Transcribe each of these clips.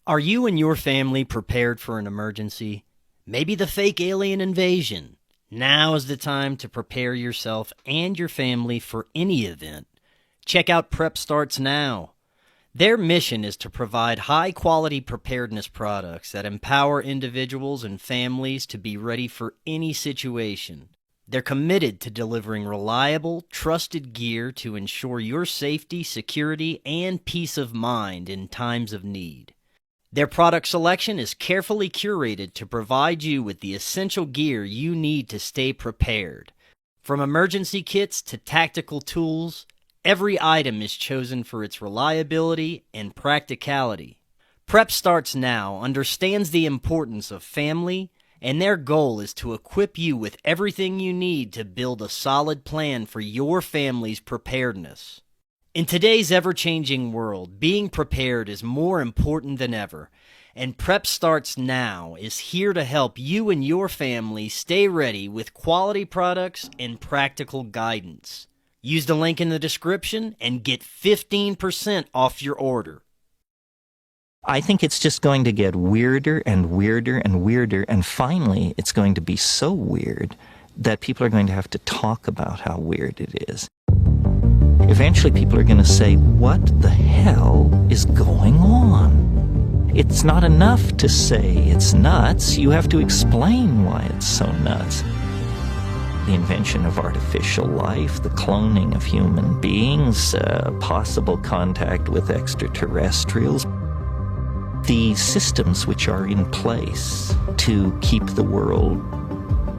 Are you and your family prepared for an emergency? Maybe the fake alien invasion. Now is the time to prepare yourself and your family for any event. Check out Prep Starts Now. Their mission is to provide high-quality preparedness products that empower individuals and families to be ready for any situation. They're committed to delivering reliable, trusted gear to ensure your safety, security, and peace of mind in times of need. Their product selection is carefully curated to provide you with the essential gear you need to stay prepared. From emergency kits to tactical tools, every item is chosen for its reliability and practicality. Prep Starts Now understands the importance of family, and their goal is to equip you with everything you need to build a solid plan for your family's preparedness. In today's ever-changing world, being prepared is more important than ever, and Prep Starts Now is here to help you and your family stay ready with quality products and practical guidance. Use the link in the description and get 15% off your order. I think it's just going to get weirder and weirder and weirder, and finally it's going to be so weird that people are going to have to talk about how weird it is. Eventually people are going to say, what the hell is going on? It's not enough to say it's nuts. You have to explain why it's so nuts. The invention of artificial life, the cloning of human beings, possible contact with extraterrestrials, the systems which are in place to keep the world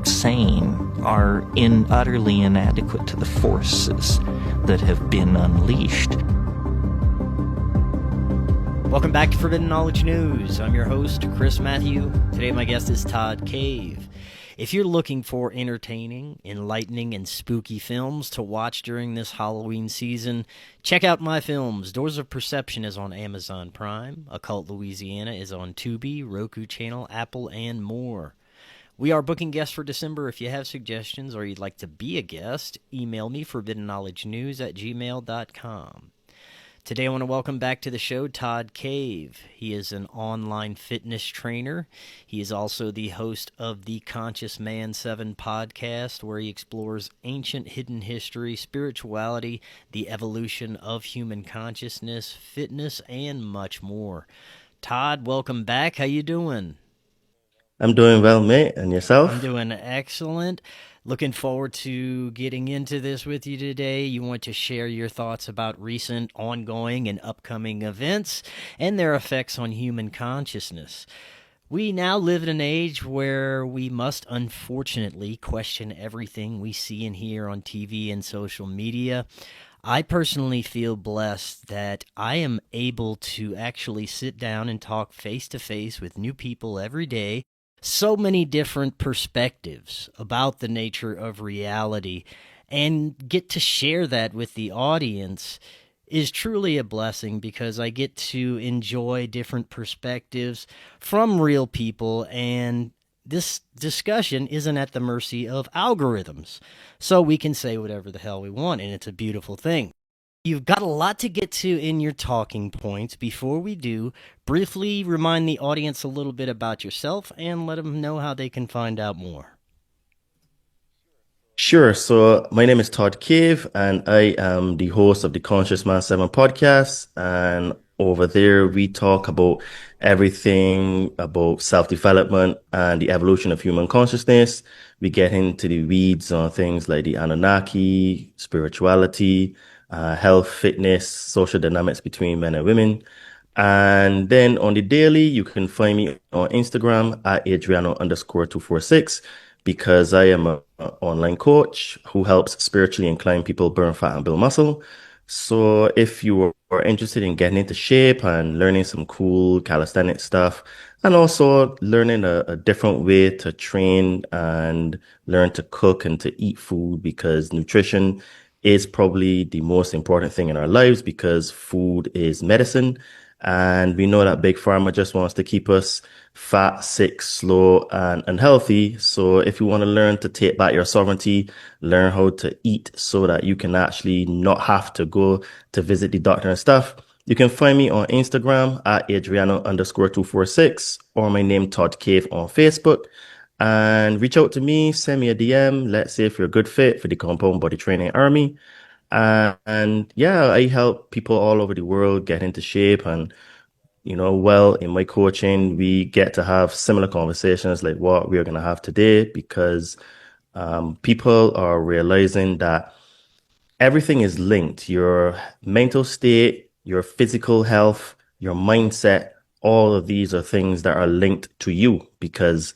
sane are utterly inadequate to the forces that have been unleashed. Welcome back to Forbidden Knowledge News. I'm your host, Chris Matthew. Today my guest is Todd Cave. If you're looking for entertaining, enlightening, and spooky films to watch during this Halloween season, check out my films. Doors of Perception is on Amazon Prime. Occult Louisiana is on Tubi, Roku Channel, Apple, and more. We are booking guests for December. If you have suggestions or you'd like to be a guest, email me forbiddenknowledgenews@gmail.com. Today I want to welcome back to the show Todd Cave. He is an online fitness trainer. He is also the host of the Conscious Man 7 podcast, where he explores ancient hidden history, spirituality, the evolution of human consciousness, fitness, and much more. Todd, welcome back. How you doing? I'm doing well, mate. And I'm yourself? doing excellent. Looking forward to getting into this with you today. You want to share your thoughts about recent, ongoing, and upcoming events and their effects on human consciousness. We now live in an age where we must unfortunately question everything we see and hear on TV and social media. I personally feel blessed that I am able to actually sit down and talk face-to-face with new people every day. So many different perspectives about the nature of reality, and get to share that with the audience is truly a blessing, because I get to enjoy different perspectives from real people, and this discussion isn't at the mercy of algorithms. So we can say whatever the hell we want, and it's a beautiful thing. You've got a lot to get to in your talking points. Before we do, briefly remind the audience a little bit about yourself and let them know how they can find out more. Sure. So my name is Todd Cave, and I am the host of the Conscious Man 7 podcast. And over there, we talk about everything about self-development and the evolution of human consciousness. We get into the weeds on things like the Anunnaki, spirituality, health, fitness, social dynamics between men and women. And then on the daily, you can find me on Instagram at Adriano_246, because I am an online coach who helps spiritually inclined people burn fat and build muscle. So if you are interested in getting into shape and learning some cool calisthenic stuff, and also learning a different way to train and learn to cook and to eat food, because nutrition is probably the most important thing in our lives, because food is medicine. And we know that Big Pharma just wants to keep us fat, sick, slow, and unhealthy. So if you want to learn to take back your sovereignty, learn how to eat so that you can actually not have to go to visit the doctor and stuff, You can find me on Instagram at Adriano_246 or my name Todd Cave on Facebook. And reach out to me, send me a DM. Let's see if you're a good fit for the Compound Body Training Army. And yeah, I help people all over the world get into shape. And, well, in my coaching, we get to have similar conversations like what we're going to have today because people are realizing that everything is linked. Your mental state, your physical health, your mindset, all of these are things that are linked to you because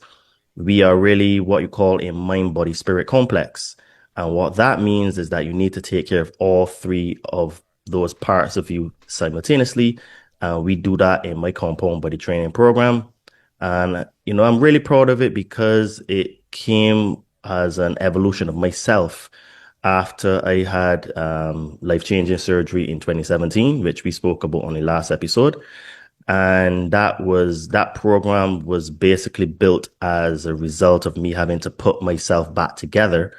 we are really what you call a mind, body, spirit complex. And what that means is that you need to take care of all three of those parts of you simultaneously. We do that in my compound body training program. And, I'm really proud of it because it came as an evolution of myself after I had life-changing surgery in 2017, which we spoke about on the last episode. And that program was basically built as a result of me having to put myself back together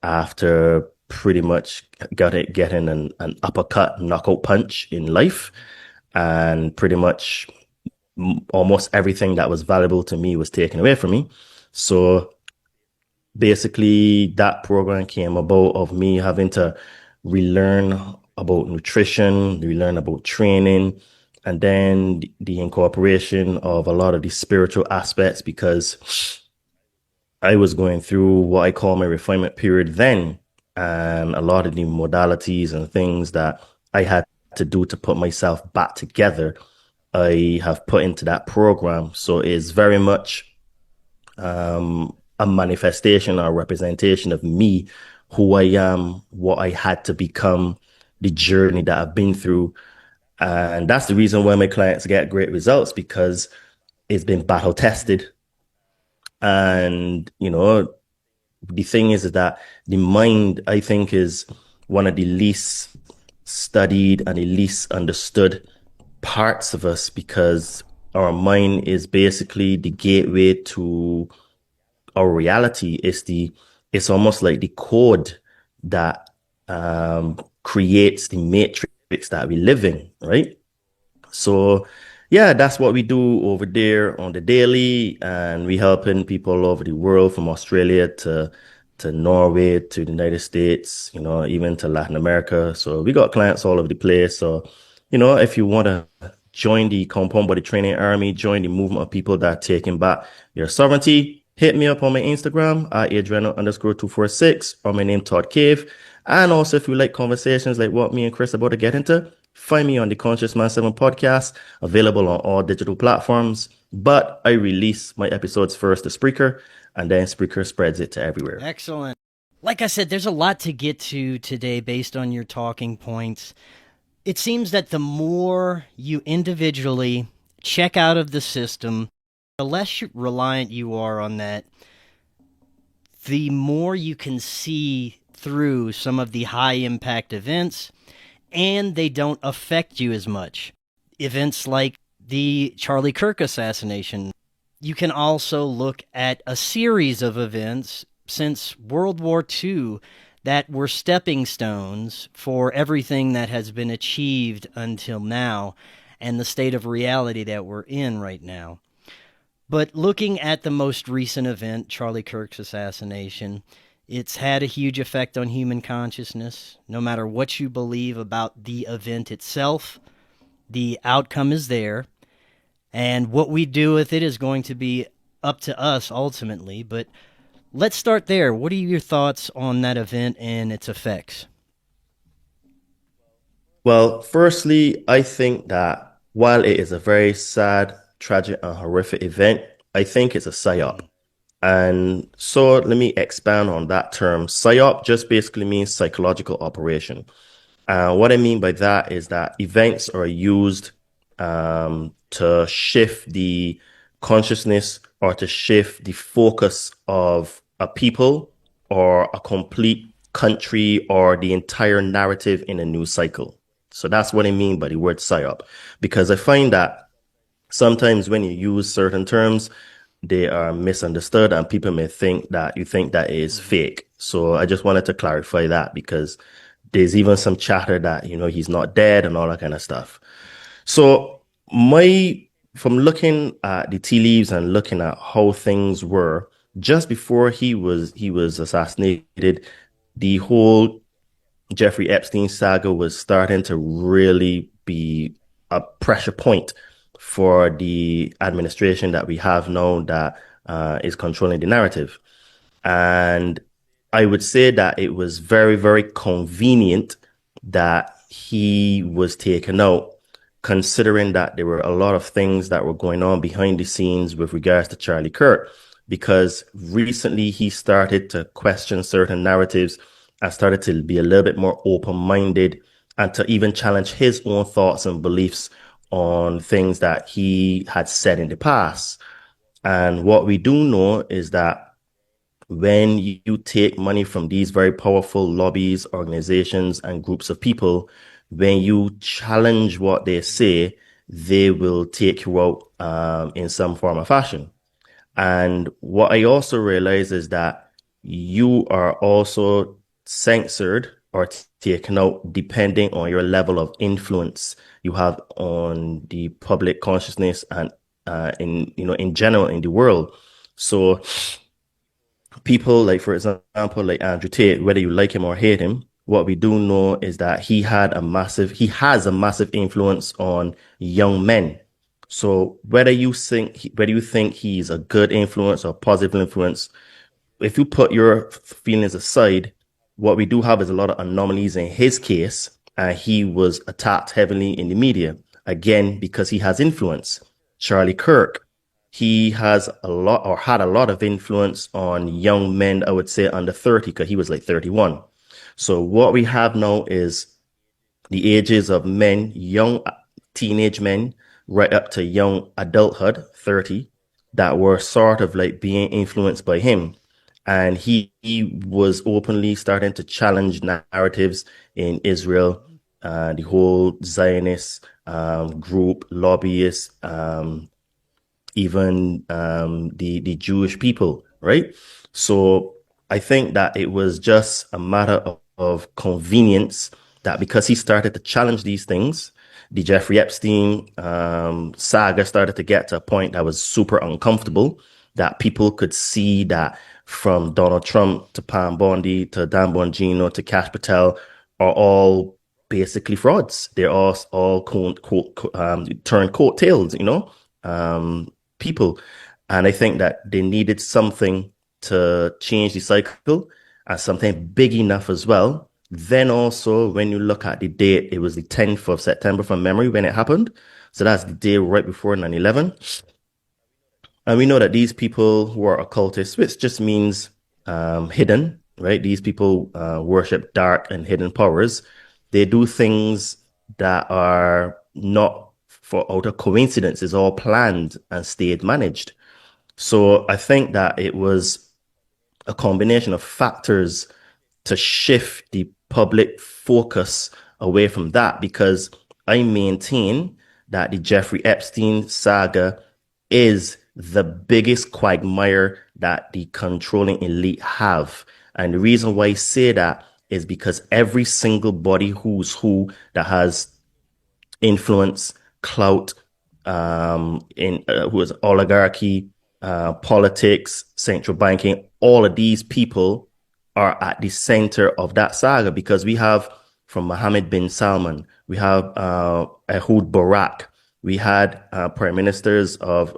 after pretty much getting an uppercut knockout punch in life. And pretty much almost everything that was valuable to me was taken away from me. So basically that program came about of me having to relearn about nutrition, relearn about training, and then the incorporation of a lot of the spiritual aspects because I was going through what I call my refinement period then. And a lot of the modalities and things that I had to do to put myself back together, I have put into that program. So it's very much a manifestation or representation of me, who I am, what I had to become, the journey that I've been through. And that's the reason why my clients get great results because it's been battle tested. And, the thing is that the mind, I think, is one of the least studied and the least understood parts of us because our mind is basically the gateway to our reality. It's almost like the code that creates the matrix that we live in, right? So yeah, that's what we do over there on the daily, and we helping people all over the world from Australia to Norway to the United States, even to Latin America. So we got clients all over the place. So, if you want to join the Compound Body Training Army, join the movement of people that are taking back your sovereignty, hit me up on my Instagram at Adriano_246 or my name Todd Cave. And also, if you like conversations like what me and Chris are about to get into, find me on the Conscious Man 7 podcast, available on all digital platforms. But I release my episodes first to Spreaker, and then Spreaker spreads it to everywhere. Excellent. Like I said, there's a lot to get to today based on your talking points. It seems that the more you individually check out of the system, the less reliant you are on that, the more you can see through some of the high-impact events, and they don't affect you as much. Events like the Charlie Kirk assassination. You can also look at a series of events since World War II that were stepping stones for everything that has been achieved until now and the state of reality that we're in right now. But looking at the most recent event, Charlie Kirk's assassination, it's had a huge effect on human consciousness. No matter what you believe about the event itself, the outcome is there. And what we do with it is going to be up to us ultimately. But let's start there. What are your thoughts on that event and its effects? Well, firstly, I think that while it is a very sad, tragic, and horrific event, I think it's a psyop. And so let me expand on that term. PSYOP just basically means psychological operation. What I mean by that is that events are used to shift the consciousness or to shift the focus of a people or a complete country or the entire narrative in a news cycle. So that's what I mean by the word PSYOP, because I find that sometimes when you use certain terms, they are misunderstood and people may think that you think that is fake. So I just wanted to clarify that because there's even some chatter that, he's not dead and all that kind of stuff. So my from looking at the tea leaves and looking at how things were just before he was assassinated, the whole Jeffrey Epstein saga was starting to really be a pressure point for the administration that we have now that is controlling the narrative. And I would say that it was very, very convenient that he was taken out, considering that there were a lot of things that were going on behind the scenes with regards to Charlie Kirk. Because recently he started to question certain narratives and started to be a little bit more open-minded and to even challenge his own thoughts and beliefs on things that he had said in the past. And what we do know is that when you take money from these very powerful lobbies, organizations, and groups of people, when you challenge what they say, they will take you out in some form or fashion. And what I also realize is that you are also censored or taken out depending on your level of influence you have on the public consciousness and in general in the world. So people like, for example, like Andrew Tate, whether you like him or hate him, what we do know is that he has a massive influence on young men. So whether you think he's a good influence or positive influence, if you put your feelings aside, what we do have is a lot of anomalies in his case, and he was attacked heavily in the media again because he has influence. Charlie Kirk, he has a lot or had a lot of influence on young men, I would say under 30, because he was like 31. So what we have now is the ages of men, young teenage men, right up to young adulthood, 30, that were sort of like being influenced by him. And he was openly starting to challenge narratives in Israel, the whole Zionist group, lobbyists, even the Jewish people, right? So I think that it was just a matter of convenience that because he started to challenge these things, the Jeffrey Epstein saga started to get to a point that was super uncomfortable, that people could see that from Donald Trump to Pam Bondi to Dan Bongino to Cash Patel are all basically frauds. They're all turned coattails, people. And I think that they needed something to change the cycle and something big enough as well. Then also, when you look at the date, it was the 10th of September from memory when it happened. So that's the day right before 9/11. And we know that these people who are occultists, which just means hidden, right? These people worship dark and hidden powers. They do things that are not for out of coincidence. It's all planned and state managed. So I think that it was a combination of factors to shift the public focus away from that, because I maintain that the Jeffrey Epstein saga is the biggest quagmire that the controlling elite have. And the reason why I say that is because every single body who's who that has influence, clout, in who is oligarchy, politics, central banking, all of these people are at the center of that saga, because we have from Mohammed bin Salman, we have Ehud Barak, we had prime ministers of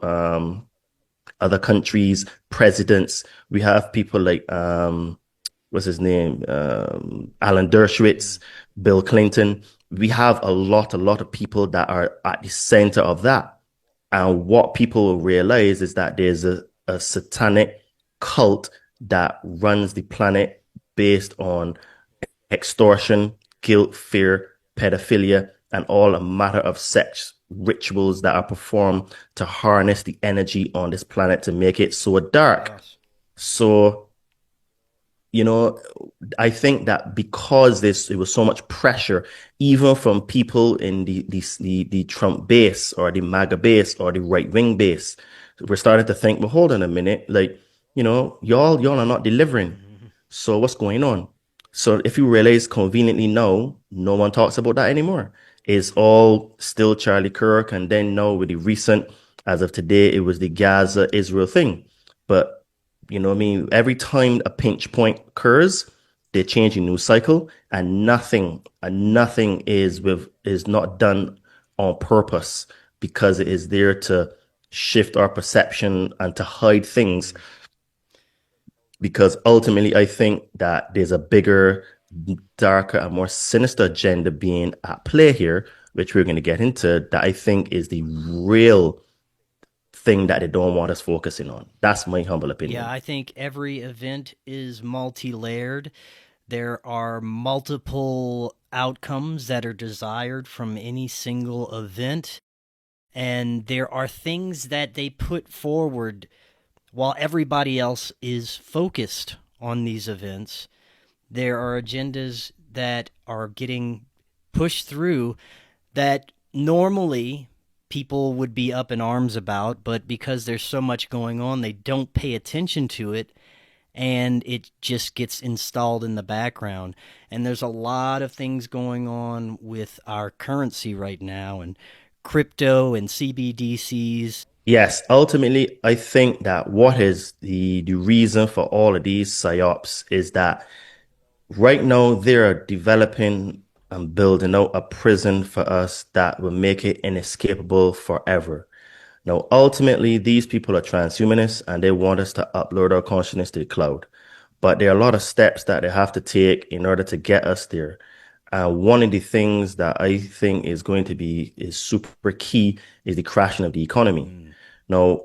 other countries, presidents. We have people like what's his name, Alan Dershowitz, Bill Clinton. We have a lot of people that are at the center of that. And what people realize is that there's a satanic cult that runs the planet based on extortion, guilt, fear, pedophilia, and all a matter of sex rituals that are performed to harness the energy on this planet to make it so dark. Yes. So, you know, I think that because it was so much pressure, even from people in the Trump base or the MAGA base or the right wing base, we're starting to think, well, hold on a minute, like, y'all are not delivering. So what's going on? So if you realize conveniently now, no one talks about that anymore. is all still Charlie Kirk. And then now with the recent, as of today, it was the Gaza Israel thing. But you know what I mean? Every time a pinch point occurs, they change a news cycle, and nothing is not done on purpose because it is there to shift our perception and to hide things. Because ultimately, I think that there's a bigger, darker, and more sinister agenda being at play here, which we're going to get into, that I think is the real thing that they don't want us focusing on. That's my humble opinion. Yeah, I think every event is multi-layered. There are multiple outcomes that are desired from any single event, and there are things that they put forward while everybody else is focused on these events. There are agendas that are getting pushed through that normally people would be up in arms about, but because there's so much going on, they don't pay attention to it, and it just gets installed in the background. And there's a lot of things going on with our currency right now, and crypto and CBDCs. Yes, ultimately, I think that what is the reason for all of these psyops is that right now they are developing and building out a prison for us that will make it inescapable forever. Now, ultimately, these people are transhumanists and they want us to upload our consciousness to the cloud. But there are a lot of steps that they have to take in order to get us there. One of the things that I think is going to be is super key is the crashing of the economy. Now,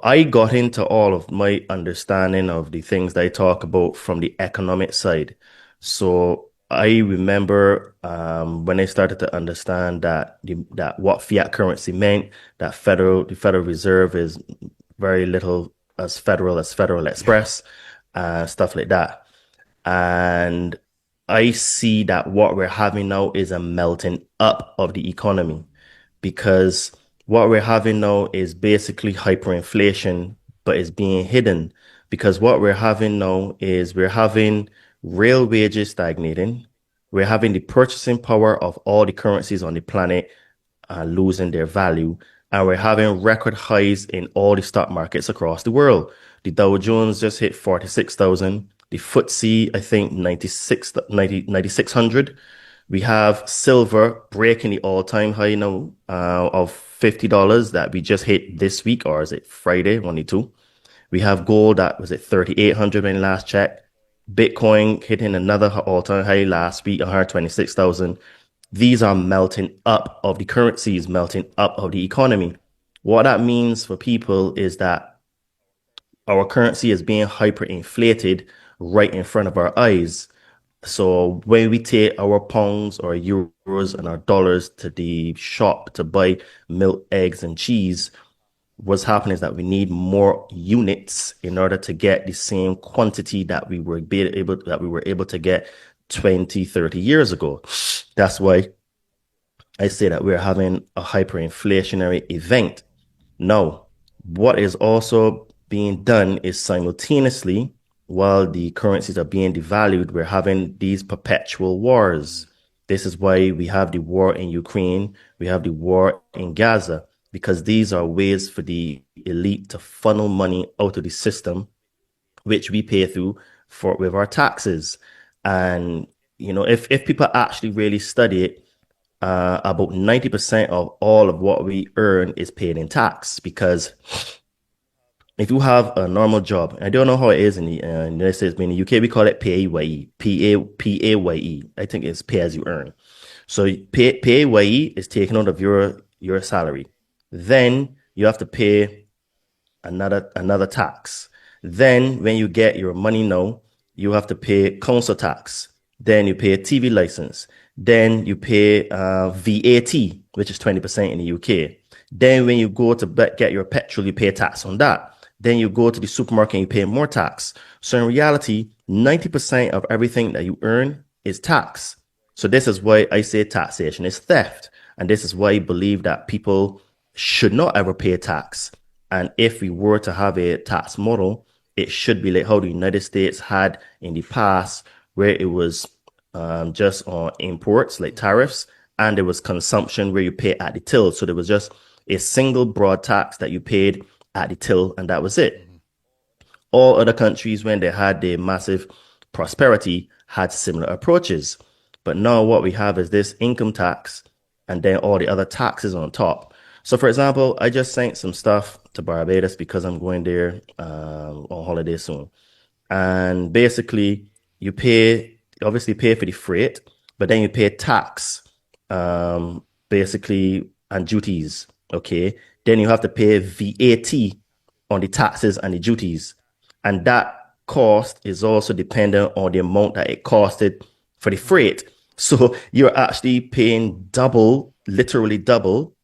I got into all of my understanding of the things that I talk about from the economic side. So I remember when I started to understand that that what fiat currency meant, that the Federal Reserve is very little as Federal Express, stuff like that. And I see that what we're having now is a melting up of the economy because what we're having now is basically hyperinflation, but it's being hidden because what we're having now is we're having real wages stagnating. We're having the purchasing power of all the currencies on the planet losing their value. And we're having record highs in all the stock markets across the world. The Dow Jones just hit 46,000. The FTSE, I think 9,600. We have silver breaking the all-time high now of $50 that we just hit this week, or is it Friday, 1 We have gold that was at 3,800 when last checked. Bitcoin hitting another all-time high last week, 126,000. These are melting up of the currencies, melting up of the economy. What that means for people is that our currency is being hyperinflated right in front of our eyes. So when we take our pounds or euros and our dollars to the shop to buy milk, eggs, and cheese, what's happening is that we need more units in order to get the same quantity that we were able to get 20, 30 years ago. That's why I say that we're having a hyperinflationary event. Now, what is also being done is simultaneously, while the currencies are being devalued, we're having these perpetual wars. This is why we have the war in Ukraine, we have the war in Gaza, because these are ways for the elite to funnel money out of the system, which we pay through with our taxes. And you know, if people actually really study it, about 90% of all of what we earn is paid in tax. Because if you have a normal job, I don't know how it is in the United States, but in the UK we call it PAYE, PAYE. I think it's pay as you earn. So PAYE is taken out of your salary. Then you have to pay another tax. Then when you get your money now, you have to pay council tax. Then you pay a TV license. Then you pay VAT, which is 20% in the UK. Then when you go to get your petrol, you pay tax on that. Then you go to the supermarket and you pay more tax. So in reality, 90% of everything that you earn is tax. So this is why I say taxation is theft. And this is why I believe that people should not ever pay tax. And if we were to have a tax model, it should be like how the United States had in the past, where it was just on imports like tariffs, and there was consumption where you pay at the till. So there was just a single broad tax that you paid at the till, and that was it. All other countries, when they had their massive prosperity, had similar approaches. But now what we have is this income tax and then all the other taxes on top. So, for example, I just sent some stuff to Barbados because I'm going there on holiday soon. And basically, you obviously pay for the freight, but then you pay tax, basically, and duties. Okay. Then you have to pay VAT on the taxes and the duties. And that cost is also dependent on the amount that it costed for the freight. So you're actually paying double, literally double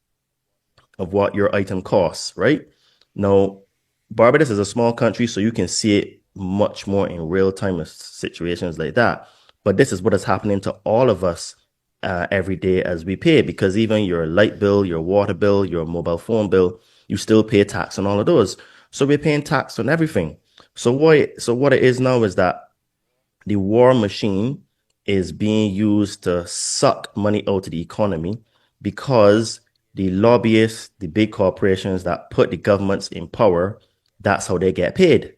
of what your item costs, right? Now, Barbados is a small country, so you can see it much more in real time in situations like that. But this is what is happening to all of us every day as we pay, because even your light bill, your water bill, your mobile phone bill, you still pay tax on all of those. So we're paying tax on everything. So what it is now is that the war machine is being used to suck money out of the economy, because the lobbyists, the big corporations that put the governments in power, that's how they get paid.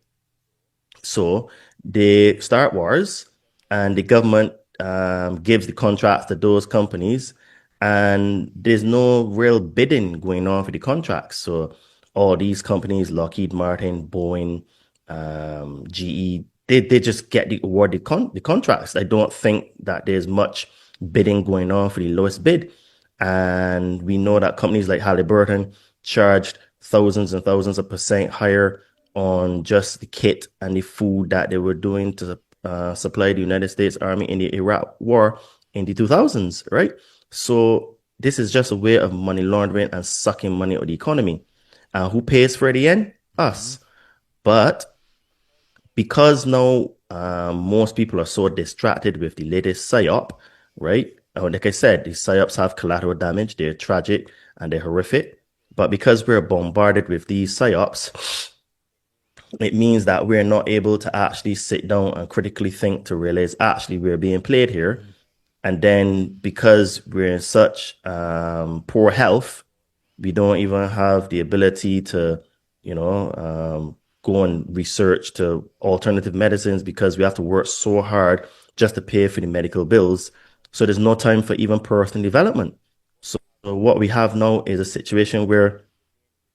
So they start wars, and the government gives the contracts to those companies, and there's no real bidding going on for the contracts. So all these companies, Lockheed Martin, Boeing, GE, they just get the contracts. I don't think that there's much bidding going on for the lowest bid. And we know that companies like Halliburton charged thousands and thousands of percent higher on just the kit and the food that they were doing to supply the United States Army in the Iraq War in the 2000s, right? So this is just a way of money laundering and sucking money out of the economy. Who pays for it at the end? Us. But because now most people are so distracted with the latest psyop, right? Like I said, these psyops have collateral damage. They're tragic and they're horrific. But because we're bombarded with these psyops, it means that we're not able to actually sit down and critically think to realize actually we're being played here. And then because we're in such poor health, we don't even have the ability to, go and research to alternative medicines, because we have to work so hard just to pay for the medical bills. So there's no time for even personal development. So what we have now is a situation where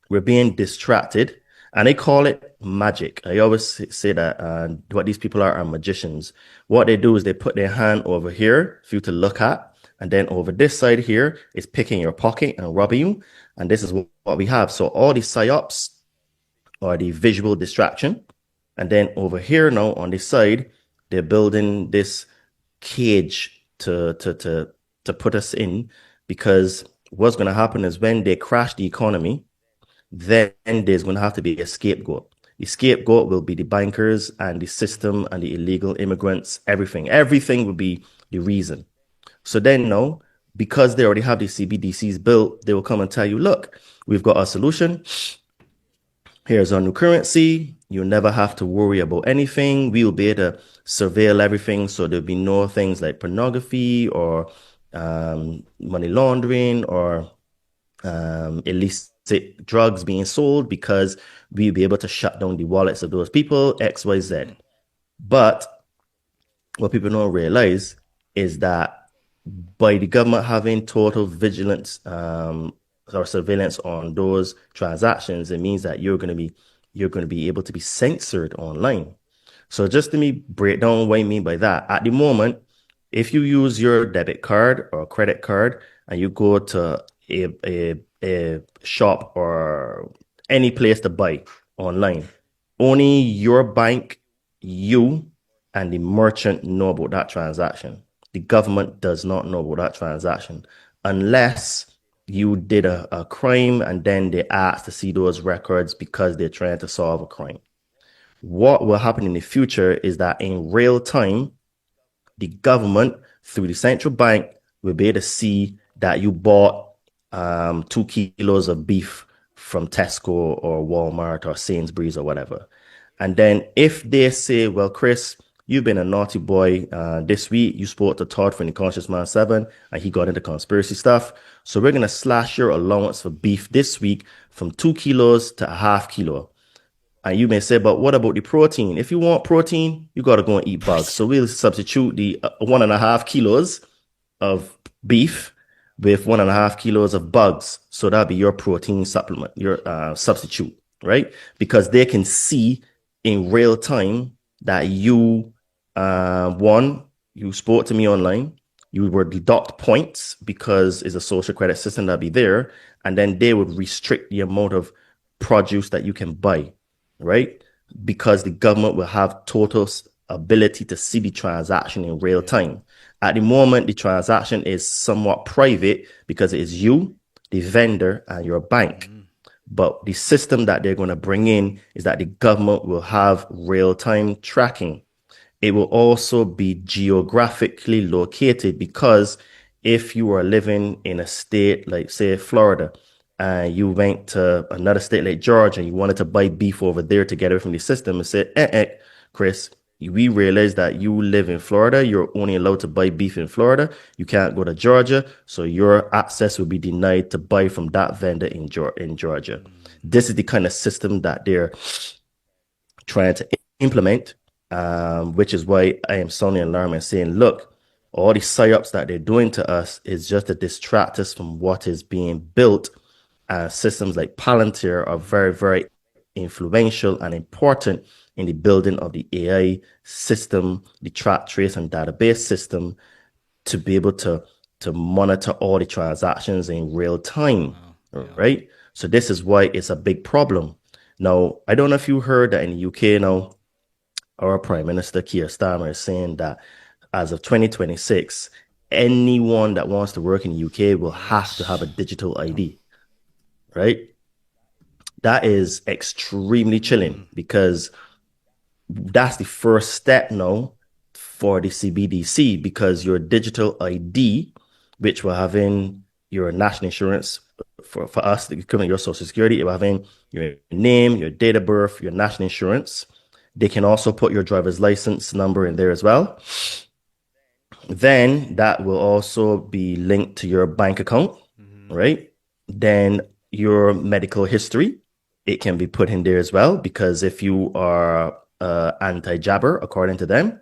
we're being distracted, and they call it magic. I always say that what these people are magicians. What they do is they put their hand over here for you to look at, and then over this side here is picking your pocket and robbing you. And this is what we have. So all these psyops are the visual distraction. And then over here now on this side, they're building this cage to put us in, because what's going to happen is when they crash the economy, then there's going to have to be a scapegoat. The scapegoat will be the bankers and the system and the illegal immigrants, everything. Everything will be the reason. So then now, because they already have the CBDCs built, they will come and tell you, look, we've got a solution. Here's our new currency. You'll never have to worry about anything. We will be able to surveil everything. So there'll be no things like pornography or money laundering or illicit drugs being sold, because we'll be able to shut down the wallets of those people, X, Y, Z. But what people don't realize is that by the government having total vigilance or surveillance on those transactions, it means that you're going to be able to be censored online. So just let me break down what I mean by that. At the moment, if you use your debit card or credit card and you go to a shop or any place to buy online, only your bank, you, and the merchant know about that transaction. The government does not know about that transaction unless you did a crime and then they ask to see those records because they're trying to solve a crime. What will happen in the future is that in real time, the government through the central bank will be able to see that you bought 2 kilos of beef from Tesco or Walmart or Sainsbury's or whatever. And then if they say, well, Chris, you've been a naughty boy. This week, you spoke to Todd from the Conscious Man 7, and he got into conspiracy stuff. So we're going to slash your allowance for beef this week from 2 kilos to a half kilo. And you may say, but what about the protein? If you want protein, you got to go and eat bugs. So we'll substitute the 1.5 kilos of beef with 1.5 kilos of bugs. So that'll be your protein supplement, your substitute, right? Because they can see in real time that you, one, you spoke to me online, you were deduct points because it's a social credit system that'll be there, and then they would restrict the amount of produce that you can buy, right? Because the government will have total ability to see the transaction in real time. At the moment, the transaction is somewhat private because it is you, the vendor, and your bank. But the system that they're going to bring in is that the government will have real-time tracking. It will also be geographically located, because if you are living in a state like, say, Florida, and you went to another state like Georgia and you wanted to buy beef over there to get it from the system, and said, Chris, we realize that you live in Florida. You're only allowed to buy beef in Florida. You can't go to Georgia. So your access will be denied to buy from that vendor in Georgia. This is the kind of system that they're trying to implement, which is why I am sounding alarm and saying, look, all the psyops that they're doing to us is just to distract us from what is being built. Systems like Palantir are very, very influential and important in the building of the AI system, the track, trace, and database system, to be able to monitor all the transactions in real time, right? So this is why it's a big problem. Now, I don't know if you heard that in the UK now, our Prime Minister Keir Starmer is saying that as of 2026, anyone that wants to work in the UK will have to have a digital ID, right? That is extremely chilling, because that's the first step now for the CBDC, because your digital ID, which will have in your national insurance, for us, the equivalent of your social security, it will have in your name, your date of birth, your national insurance. They can also put your driver's license number in there as well. Then that will also be linked to your bank account, right? Then your medical history, it can be put in there as well, because if you are anti-jabber, according to them,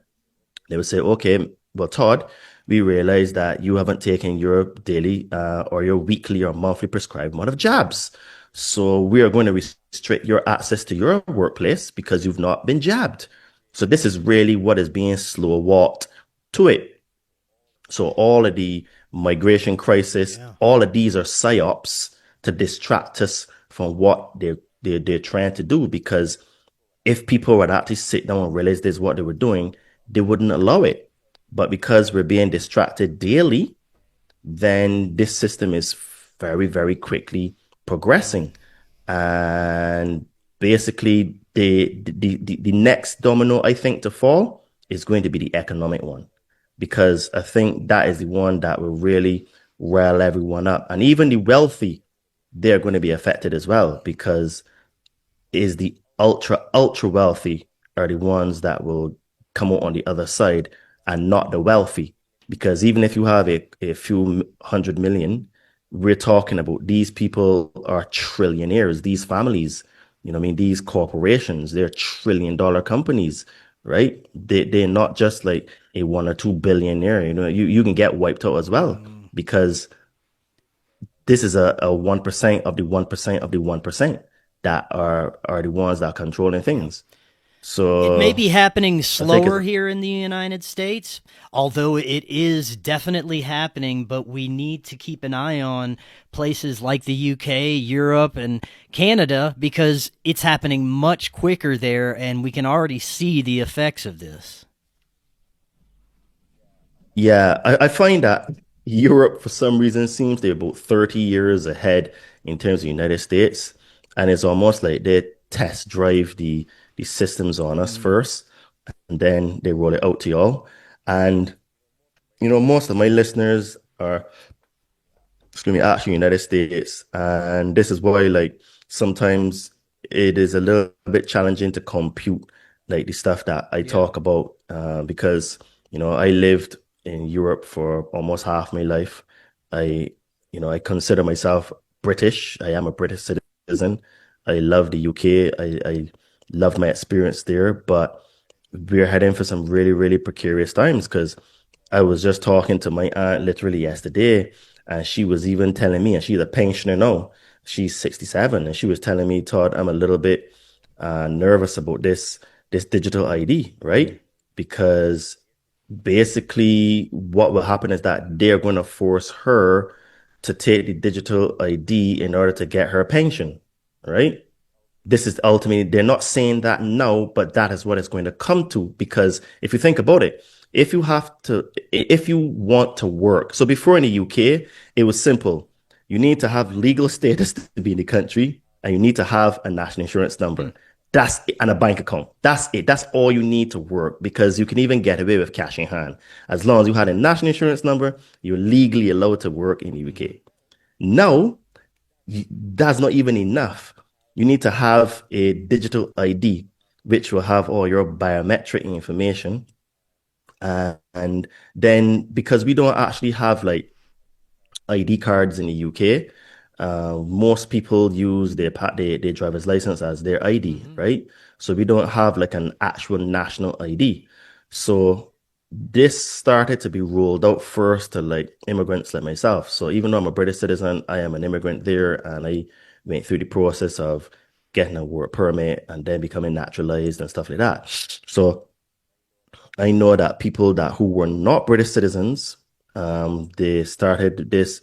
they would say, okay, well, Todd, we realize that you haven't taken your daily or your weekly or monthly prescribed amount of jabs. So we are going to restrict your access to your workplace because you've not been jabbed. So this is really what is being slow walked to it. So all of the migration crisis, all of these are psyops to distract us from what they're trying to do. Because if people would actually sit down and realize this is what they were doing, they wouldn't allow it. But because we're being distracted daily, then this system is very, very quickly progressing. And basically, the next domino, I think, to fall is going to be the economic one, because I think that is the one that will really rile everyone up. And even the wealthy, they're going to be affected as well, because is the ultra wealthy are the ones that will come out on the other side, and not the wealthy. Because even if you have a few 100 million, we're talking about these people are trillionaires, these families, you know what I mean? These corporations, they're $1 trillion companies, right? They're not just like a 1 or 2 billionaire, you know, you can get wiped out as well, because this is a 1% of the 1% of the 1% that are the ones that are controlling things. So it may be happening slower here in the United States, although it is definitely happening, but we need to keep an eye on places like the UK, Europe, and Canada, because it's happening much quicker there, and we can already see the effects of this. Yeah, I find that Europe, for some reason, seems they're about 30 years ahead in terms of the United States. And it's almost like they test drive the systems on us first, and then they roll it out to y'all. And, you know, most of my listeners are, excuse me, actually United States. And this is why, like, sometimes it is a little bit challenging to compute like the stuff that I Yeah. talk about, because I lived in Europe for almost half my life. I I consider myself British. I am a British citizen. I love the UK. I loved my experience there, but we're heading for some really, really precarious times because I was just talking to my aunt literally yesterday, and she was even telling me, and she's a pensioner now. She's 67, and she was telling me, Todd, I'm a little bit nervous about this digital ID, right? Because basically what will happen is that they're going to force her to take the digital ID in order to get her pension, right? This is ultimately, they're not saying that now, but that is what it's going to come to. Because if you think about it, if you want to work, so before in the UK, it was simple. You need to have legal status to be in the country, and you need to have a national insurance number. That's it, and a bank account. That's it. That's all you need to work, because you can even get away with cash in hand. As long as you had a national insurance number, you're legally allowed to work in the UK. Now, that's not even enough. You need to have a digital ID, which will have all your biometric information. And then, because we don't actually have like ID cards in the UK, most people use their driver's license as their ID, right? So we don't have like an actual national ID. So this started to be rolled out first to like immigrants like myself. So even though I'm a British citizen, I am an immigrant there, and I went through the process of getting a work permit and then becoming naturalized and stuff like that. So I know that people that who were not British citizens, they started this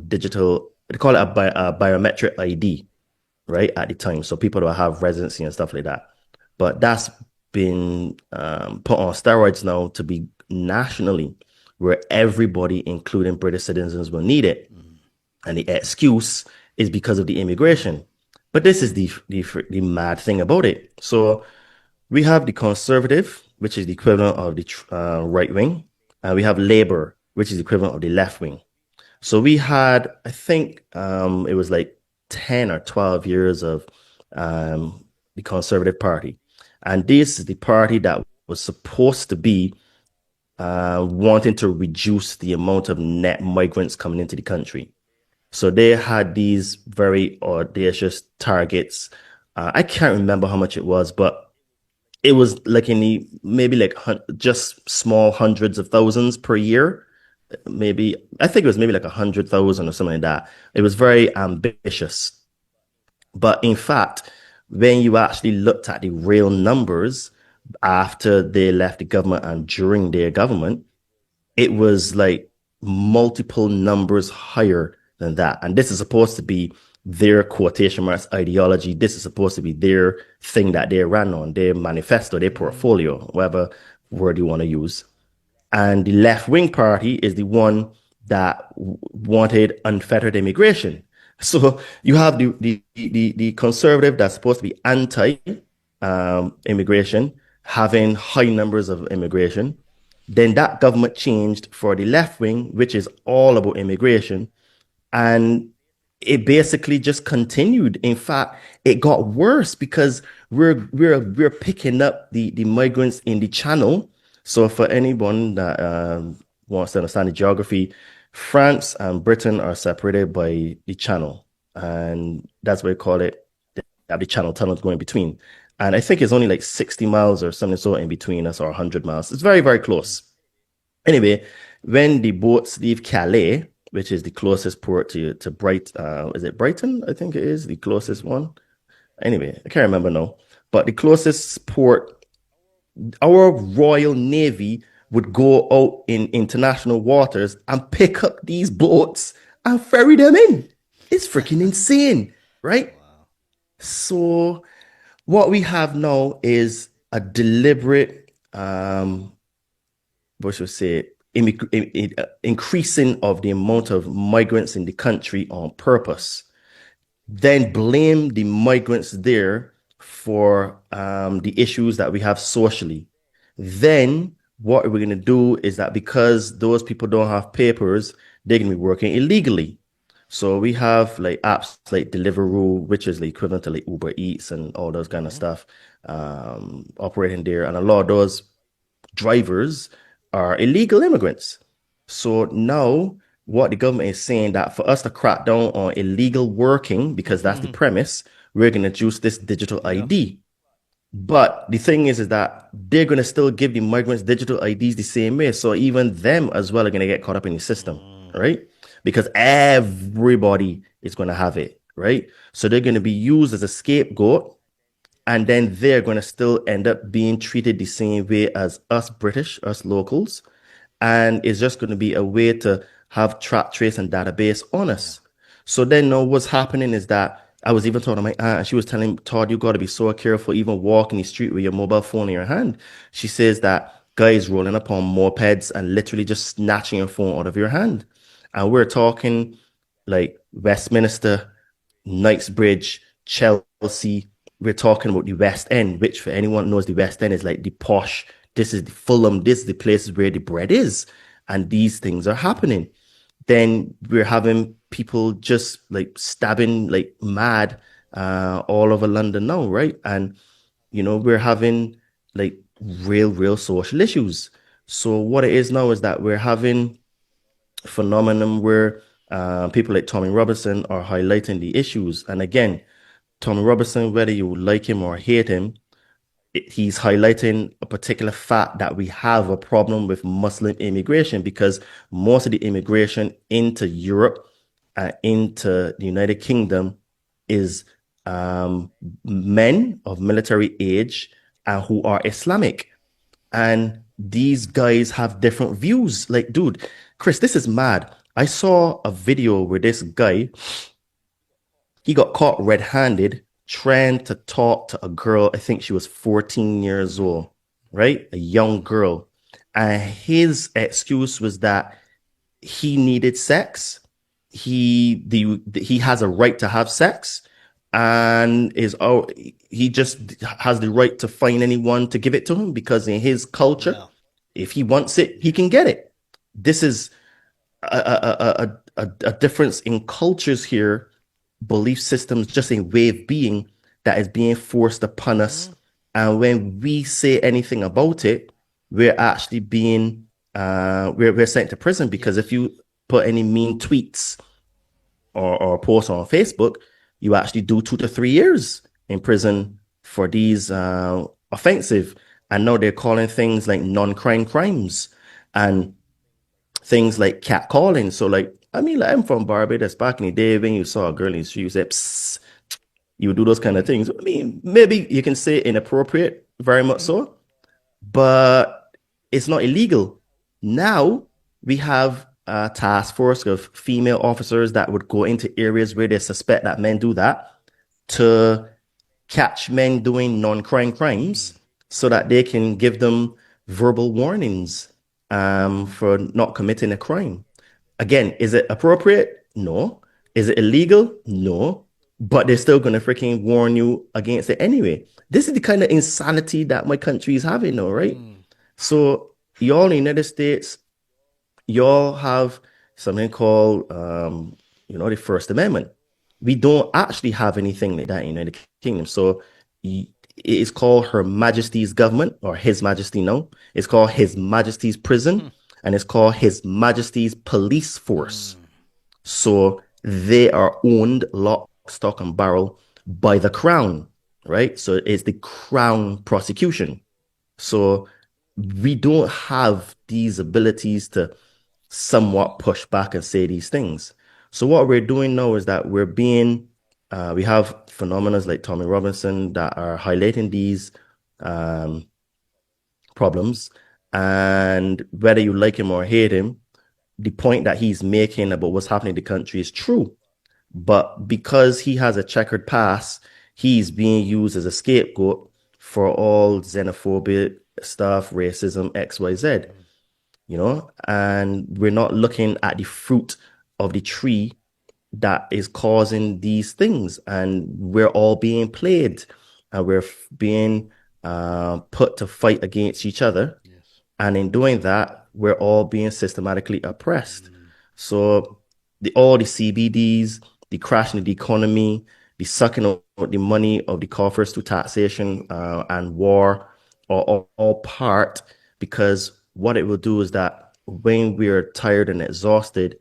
digital, they call it a biometric ID, right, at the time. So people that have residency and stuff like that. But that's been put on steroids now to be nationally, where everybody, including British citizens, will need it. And the excuse is because of the immigration. But this is the mad thing about it. So we have the conservative, which is the equivalent of the right wing, and we have Labour, which is the equivalent of the left wing. So we had, I think, it was like 10 or 12 years of the Conservative Party. And this is the party that was supposed to be wanting to reduce the amount of net migrants coming into the country. So they had these very audacious targets. I can't remember how much it was, but it was like in the maybe like just small hundreds of thousands per year. Maybe I think it was maybe like 100,000 or something like that. It was very ambitious. But in fact, when you actually looked at the real numbers after they left the government and during their government, it was like multiple numbers higher than that. And this is supposed to be their quotation marks ideology. This is supposed to be their thing that they ran on, their manifesto, their portfolio, whatever word you want to use. And the left wing party is the one that wanted unfettered immigration. So you have the conservative that's supposed to be anti immigration, having high numbers of immigration. Then that government changed for the left wing, which is all about immigration. And it basically just continued. In fact, it got worse because we're picking up the migrants in the channel. So for anyone that wants to understand the geography, France and Britain are separated by the channel, and that's why we call it the channel tunnels going between. And I think it's only like 60 miles or something so in between us, or 100 miles. It's very, very close. Anyway, when the boats leave Calais, which is the closest port to is it Brighton? I think it is the closest one. Anyway, I can't remember now. But the closest port, our Royal Navy would go out in international waters and pick up these boats and ferry them in. It's freaking insane, right? So what we have now is a deliberate, what should I say, increasing of the amount of migrants in the country on purpose. Then blame the migrants there for the issues that we have socially. Then what we're going to do is that because those people don't have papers, they're going to be working illegally. So we have like apps like Deliveroo, which is the equivalent to like Uber Eats and all those kind of stuff, operating there. And a lot of those drivers are illegal immigrants. So now what the government is saying that for us to crack down on illegal working, because that's the premise, we're going to use this digital ID. But the thing is that they're going to still give the migrants digital IDs the same way. So even them as well are going to get caught up in the system, right? Because everybody is going to have it, right? So they're going to be used as a scapegoat, and then they're going to still end up being treated the same way as us British, us locals. And it's just going to be a way to have track, trace, and database on us. So then now what's happening is that I was even talking to my aunt, and she was telling Todd, you got to be so careful, even walking the street with your mobile phone in your hand. She says that guys rolling up on mopeds and literally just snatching your phone out of your hand. And we're talking like Westminster, Knightsbridge, Chelsea. We're talking about the West End, which for anyone who knows the West End is like the posh. This is the Fulham. This is the places where the bread is, and these things are happening. Then we're having people just like stabbing like mad all over London now, right? And we're having like real social issues. So what it is now is that we're having phenomenon where people like Tommy Robinson are highlighting the issues. And again, Tommy Robinson, whether you like him or hate him, he's highlighting a particular fact that we have a problem with Muslim immigration because most of the immigration into Europe and into the United Kingdom is men of military age and who are Islamic. And these guys have different views. Like, dude, Chris, this is mad. I saw a video where this guy, he got caught red-handed trying to talk to a girl. I think she was 14 years old, right? A young girl. And his excuse was that he needed sex. He has a right to have sex, and he just has the right to find anyone to give it to him because in his culture, if he wants it, he can get it. This is a difference in cultures here, belief systems, just a way of being that is being forced upon us. And when we say anything about it, we're actually being we're sent to prison because if you put any mean tweets or posts on Facebook, you actually do 2 to 3 years in prison for these offensive. And now they're calling things like non-crime crimes and things like catcalling. So like, I mean, like I'm from Barbados. Back in the day when you saw a girl in the street, you said, psst, you would do those kind of things. I mean, maybe you can say inappropriate, very much so, but it's not illegal. Now we have a task force of female officers that would go into areas where they suspect that men do that to catch men doing non-crime crimes so that they can give them verbal warnings for not committing a crime. Again, is it appropriate? No. Is it illegal? No. But they're still going to freaking warn you against it anyway. This is the kind of insanity that my country is having now, right? So y'all in the United States, y'all have something called, the First Amendment. We don't actually have anything like that in the United Kingdom. So it is called Her Majesty's government or His Majesty now. It's called His Majesty's prison and it's called His Majesty's police force. So they are owned lock, stock, and barrel by the crown, right? So it's the crown prosecution. So we don't have these abilities to somewhat push back and say these things. So what we're doing now is that we have phenomena like Tommy Robinson that are highlighting these problems. And whether you like him or hate him, the point that he's making about what's happening in the country is true. But because he has a checkered past, he's being used as a scapegoat for all xenophobia stuff, racism, XYZ, and we're not looking at the fruit of the tree that is causing these things. And we're all being played and we're being put to fight against each other. And in doing that, we're all being systematically oppressed. So all the CBDs, the crashing of the economy, the sucking out the money of the coffers through taxation and war are all part, because what it will do is that when we're tired and exhausted,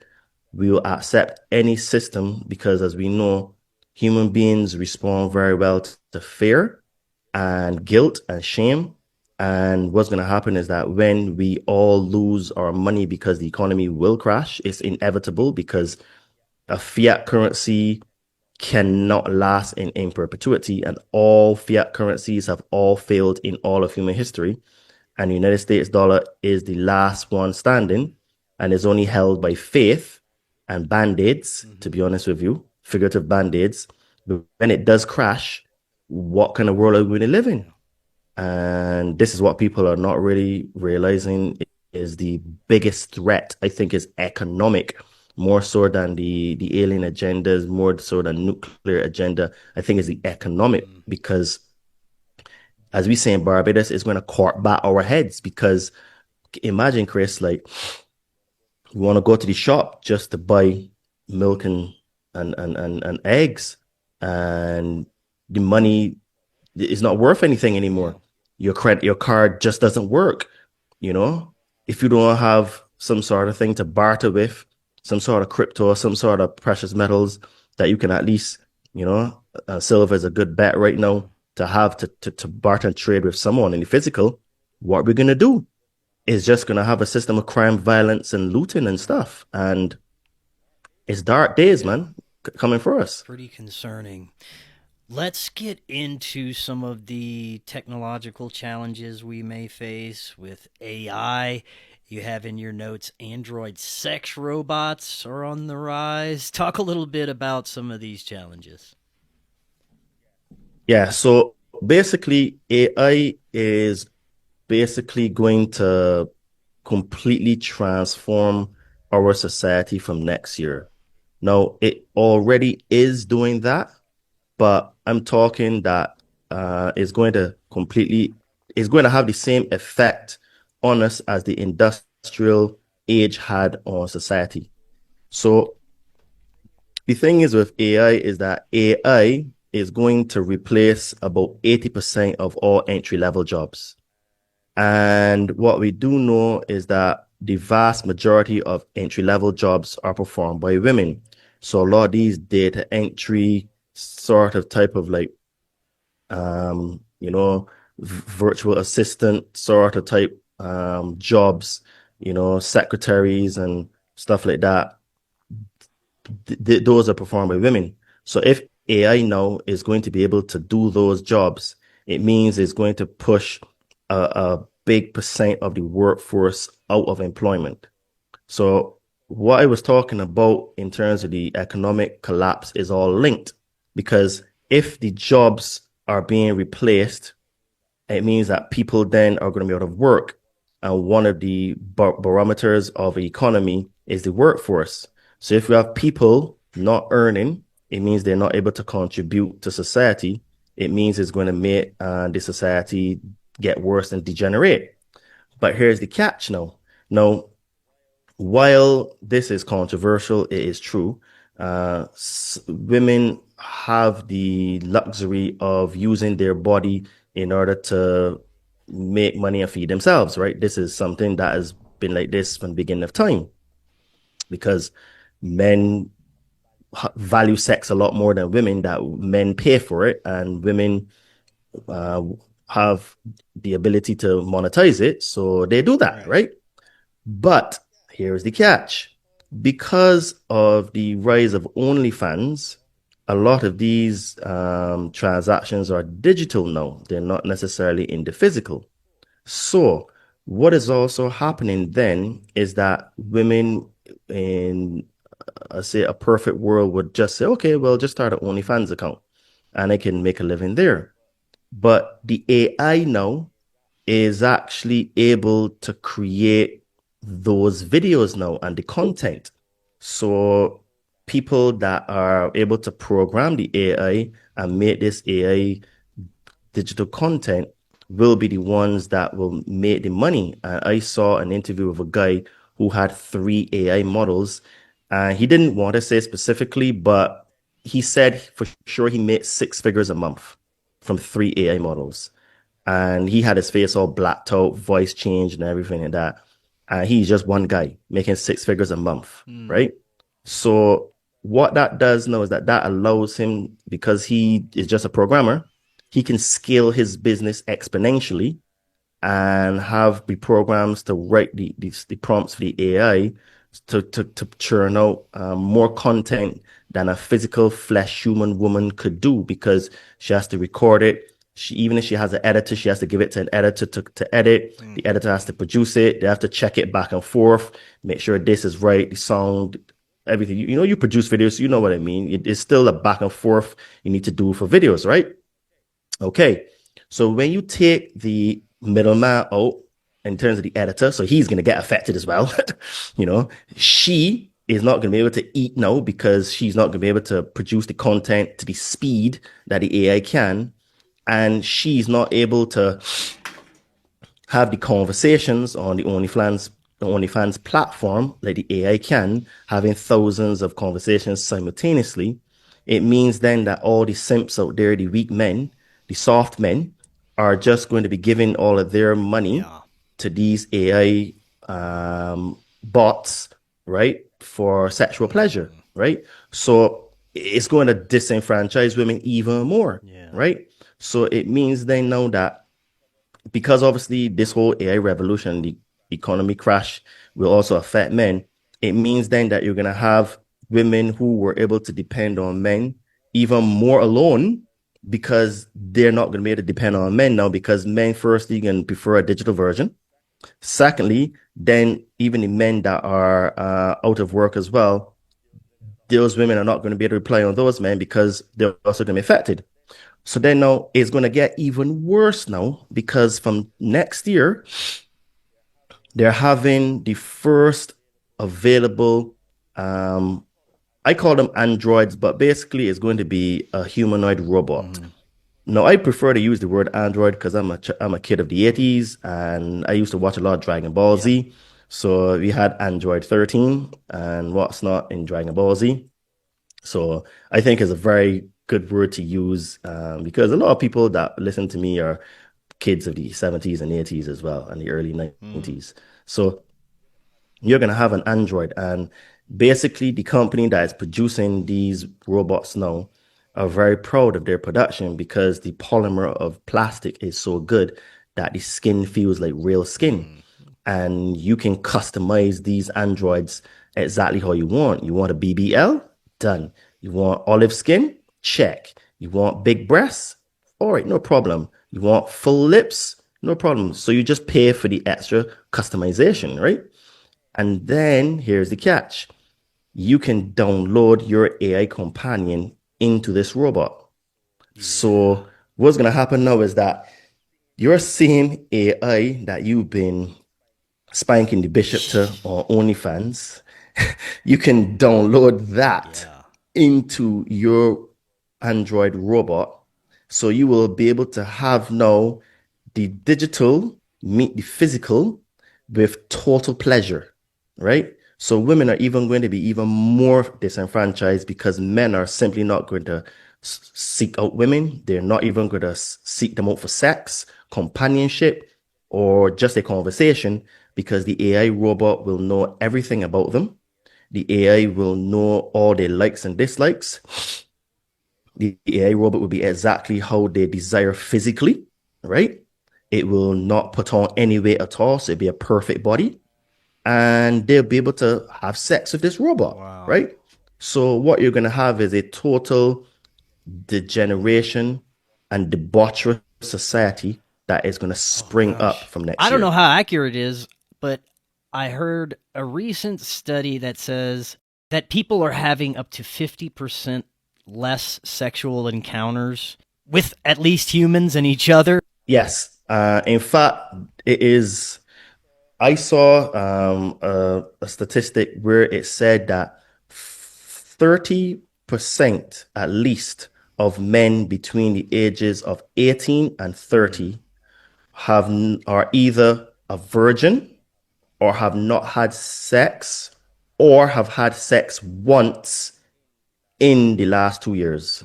we will accept any system, because as we know, human beings respond very well to fear and guilt and shame. And what's going to happen is that when we all lose our money because the economy will crash, it's inevitable, because a fiat currency cannot last in perpetuity. And all fiat currencies have all failed in all of human history. And the United States dollar is the last one standing, and is only held by faith and band-aids, to be honest with you, figurative band-aids. But when it does crash, what kind of world are we going to live in? And this is what people are not really realizing is the biggest threat, I think, is economic, more so than the alien agendas, more so than nuclear agenda. I think is the economic, because as we say in Barbados, it's going to quarterback back our heads. Because imagine, Chris, like, you want to go to the shop just to buy milk and eggs, and the money is not worth anything anymore. Your card just doesn't work. You know, if you don't have some sort of thing to barter with, some sort of crypto, some sort of precious metals that you can at least, silver is a good bet right now to have to barter and trade with someone in the physical. What we're gonna do is just gonna have a system of crime, violence, and looting and stuff. And it's dark days, man, coming for us. Pretty concerning. Let's get into some of the technological challenges we may face with AI. You have in your notes android sex robots are on the rise. Talk a little bit about some of these challenges. Yeah, so basically, AI is basically going to completely transform our society from next year. Now, it already is doing that, but I'm talking that it's going to have the same effect on us as the industrial age had on society. So the thing is with AI is that AI is going to replace about 80% of all entry-level jobs. And what we do know is that the vast majority of entry-level jobs are performed by women. So a lot of these data entry sort of type of like, virtual assistant sort of type jobs, secretaries and stuff like that, those are performed by women. So if AI now is going to be able to do those jobs, it means it's going to push a big percent of the workforce out of employment. So what I was talking about in terms of the economic collapse is all linked, because if the jobs are being replaced, it means that people then are going to be out of work. And one of the barometers of the economy is the workforce. So if we have people not earning, it means they're not able to contribute to society. It means it's going to make the society get worse and degenerate. But here's the catch now. Now, while this is controversial, it is true. Women have the luxury of using their body in order to make money and feed themselves, right? This is something that has been like this from the beginning of time, because men value sex a lot more than women, that men pay for it, and women have the ability to monetize it, so they do that, right? But here's the catch. Because of the rise of OnlyFans, a lot of these transactions are digital now. They're not necessarily in the physical. So what is also happening then is that women in, say, a perfect world would just say, okay, well, just start an OnlyFans account and I can make a living there. But the AI now is actually able to create those videos now and the content. So people that are able to program the AI and make this AI digital content will be the ones that will make the money. I saw an interview with a guy who had 3 AI models, He didn't want to say specifically, but he said for sure he made 6 figures a month from 3 AI models. And he had his face all blacked out, voice changed, and everything like that. And he's just one guy making 6 figures a month, right? So what that does now is that allows him, because he is just a programmer, he can scale his business exponentially and have the programs to write the prompts for the AI to churn out more content than a physical flesh human woman could do, because she has to record it. Even if she has an editor, she has to give it to an editor to edit. The editor has to produce it. They have to check it back and forth, make sure this is right, the sound, everything. You know, you produce videos, you know what I mean. It's still a back and forth you need to do for videos, right? Okay. So when you take the middleman out in terms of the editor, so he's going to get affected as well. You know, she is not going to be able to eat now because she's not going to be able to produce the content to the speed that the AI can. And she's not able to have the conversations on the OnlyFans platform like the AI can, having thousands of conversations simultaneously. It means then that all the simps out there, the weak men, the soft men, are just going to be giving all of their money to these AI bots, right, for sexual pleasure, right? So it's going to disenfranchise women even more, right? So it means then now that, because obviously this whole AI revolution, the economy crash, will also affect men, it means then that you're going to have women who were able to depend on men even more alone, because they're not going to be able to depend on men now, because men, firstly, can prefer a digital version. Secondly, then even the men that are out of work as well, those women are not going to be able to rely on those men because they're also going to be affected. So then now it's going to get even worse now, because from next year, they're having the first available, I call them androids, but basically it's going to be a humanoid robot. Now, I prefer to use the word android because I'm a kid of the 80s and I used to watch a lot of Dragon Ball Z. So we had Android 13 and what's not in Dragon Ball Z. So I think it's a very good word to use, because a lot of people that listen to me are kids of the 70s and 80s as well, and the early 90s. So you're going to have an android, and basically the company that is producing these robots now are very proud of their production, because the polymer of plastic is so good that the skin feels like real skin. And you can customize these androids exactly how you want. You want a BBL? Done. You want olive skin? Check. You want big breasts? All right, no problem. You want full lips? No problem. So you just pay for the extra customization, right? And then here's the catch. You can download your AI companion into this robot. So what's going to happen now is that your same AI that you've been spanking the bishop to on OnlyFans, you can download that into your Android robot. So you will be able to have now the digital meet the physical with total pleasure, right? So women are even going to be even more disenfranchised, because men are simply not going to seek out women. They're not even going to seek them out for sex, companionship, or just a conversation, because the AI robot will know everything about them. The AI will know all their likes and dislikes. The AI robot will be exactly how they desire physically, right? It will not put on any weight at all, so it'll be a perfect body. And they'll be able to have sex with this robot, right? So what you're going to have is a total degeneration and debaucherous society that is going to spring up from next year. I don't know how accurate it is, but I heard a recent study that says that people are having up to 50% less sexual encounters with at least humans and each other. Yes. In fact, it is. I saw a statistic where it said that 30% at least of men between the ages of 18 and 30 are either a virgin or have not had sex or have had sex once in the last 2 years,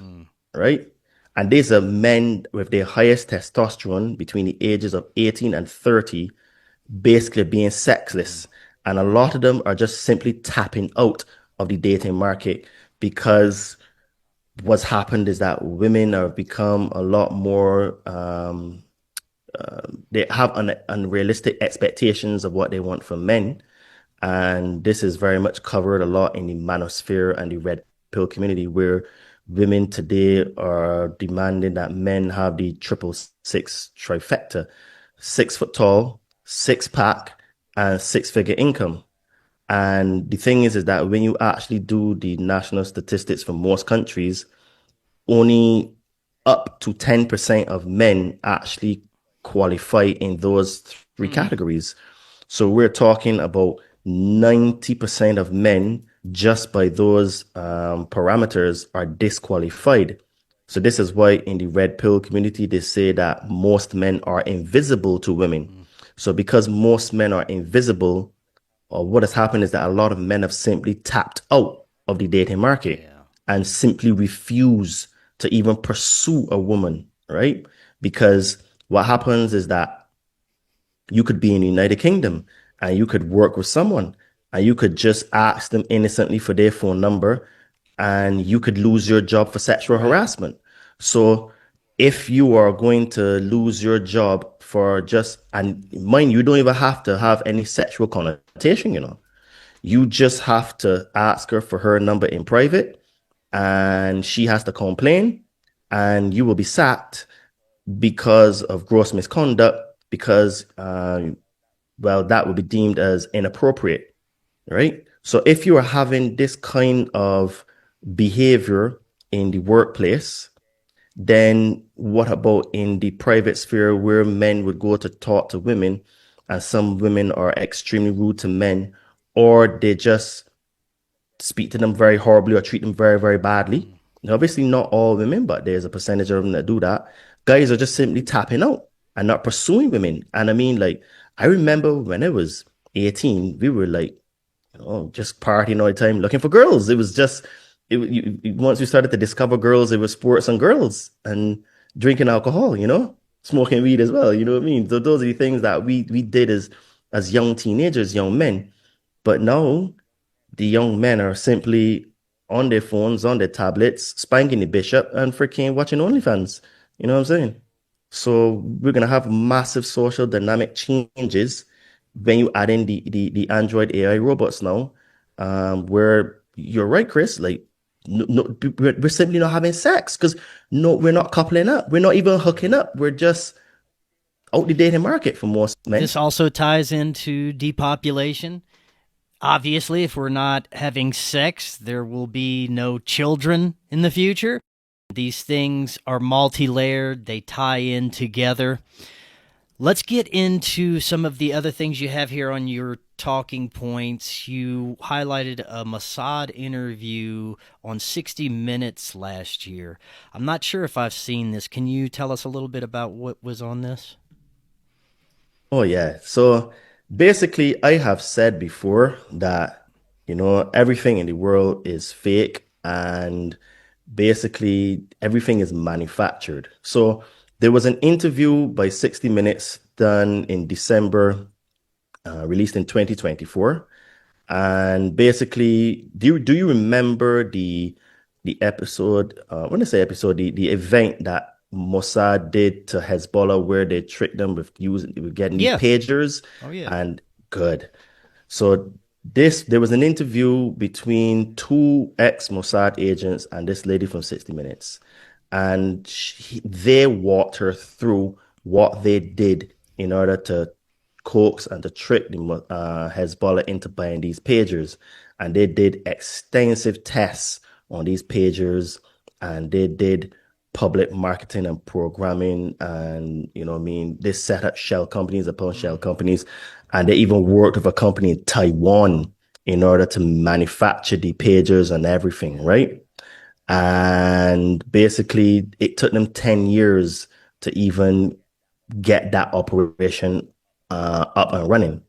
right? And these are men with their highest testosterone between the ages of 18 and 30, basically being sexless. And a lot of them are just simply tapping out of the dating market because what's happened is that women have become a lot more, they have unrealistic expectations of what they want from men. And this is very much covered a lot in the manosphere and the red pill community, where women today are demanding that men have the triple six trifecta: 6 foot tall, six pack, and six-figure income. And the thing is that when you actually do the national statistics for most countries, only up to 10% of men actually qualify in those three categories. So we're talking about 90% of men, just by those parameters, are disqualified. So this is why in the red pill community, they say that most men are invisible to women. So because most men are invisible, or what has happened is that a lot of men have simply tapped out of the dating market and simply refuse to even pursue a woman, right? Because what happens is that you could be in the United Kingdom and you could work with someone and you could just ask them innocently for their phone number and you could lose your job for sexual harassment. So if you are going to lose your job for just, and mind you, don't even have to have any sexual connotation, you just have to ask her for her number in private and she has to complain and you will be sacked because of gross misconduct, because well, that would be deemed as inappropriate, right? So if you are having this kind of behavior in the workplace, then what about in the private sphere where men would go to talk to women and some women are extremely rude to men, or they just speak to them very horribly or treat them very, very badly? Now, obviously, not all women, but there's a percentage of them that do that. Guys are just simply tapping out and not pursuing women. And I mean, like, I remember when I was 18, we were like, just partying all the time, looking for girls. It was just, once we started to discover girls, it was sports and girls and drinking alcohol, smoking weed as well. You know what I mean? So those are the things that we did as young teenagers, young men. But now the young men are simply on their phones, on their tablets, spanking the bishop and freaking watching OnlyFans. You know what I'm saying? So we're gonna have massive social dynamic changes when you add in the Android AI robots now, where you're right, Chris. Like, no, we're simply not having sex because no, we're not coupling up. We're not even hooking up. We're just out the dating market for most men. This also ties into depopulation. Obviously, if we're not having sex, there will be no children in the future. These things are multi-layered. They tie in together. Let's get into some of the other things you have here on your talking points. You highlighted a Mossad interview on 60 Minutes last year. I'm not sure if I've seen this. Can you tell us a little bit about what was on this? Oh yeah. So basically, I have said before that, everything in the world is fake and basically everything is manufactured. So there was an interview by 60 Minutes done in December, released in 2024. And basically, do you remember the episode, when I say episode, the event that Mossad did to Hezbollah where they tricked them with getting these pagers? Oh, yeah. And good. So there was an interview between two ex-Mossad agents and this lady from 60 Minutes. And they walked her through what they did in order to coax and to trick the Hezbollah into buying these pagers. And they did extensive tests on these pagers and they did public marketing and programming. And, they set up shell companies upon shell companies. And they even worked with a company in Taiwan in order to manufacture the pagers and everything, right? And basically, it took them 10 years to even get that operation up and running.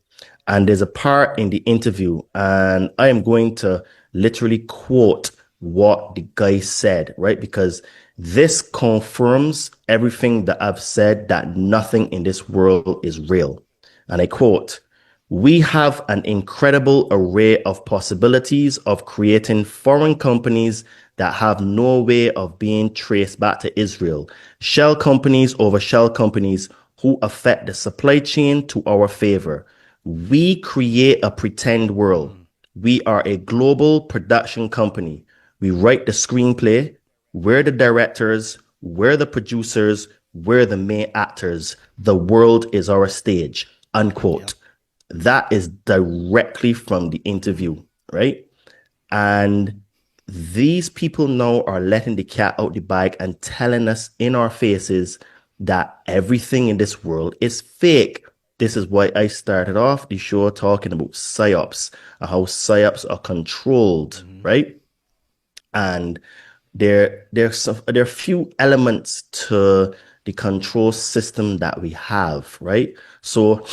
And there's a part in the interview, and I am going to literally quote what the guy said, right? Because this confirms everything that I've said, that nothing in this world is real. And I quote, "We have an incredible array of possibilities of creating foreign companies that have no way of being traced back to Israel. Shell companies over shell companies who affect the supply chain to our favor. We create a pretend world. We are a global production company. We write the screenplay. We're the directors. We're the producers. We're the main actors. The world is our stage." Unquote. That is directly from the interview, right? And these people now are letting the cat out the bag and telling us in our faces that everything in this world is fake. This is why I started off the show talking about psyops and how psyops are controlled, right? And there are few elements to the control system that we have, right? So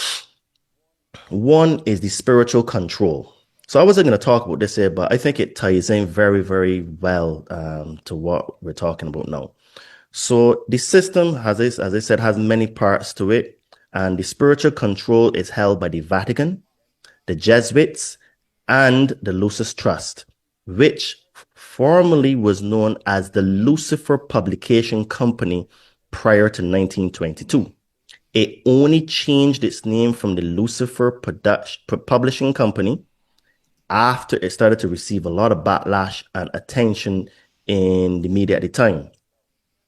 one is the spiritual control. So I wasn't going to talk about this here, but I think it ties in very, very well to what we're talking about now. So the system, as I said, has many parts to it, and the spiritual control is held by the Vatican, the Jesuits, and the Lucis Trust, which formerly was known as the Lucifer Publication Company prior to 1922. It only changed its name from the Lucifer Publishing Company after it started to receive a lot of backlash and attention in the media at the time.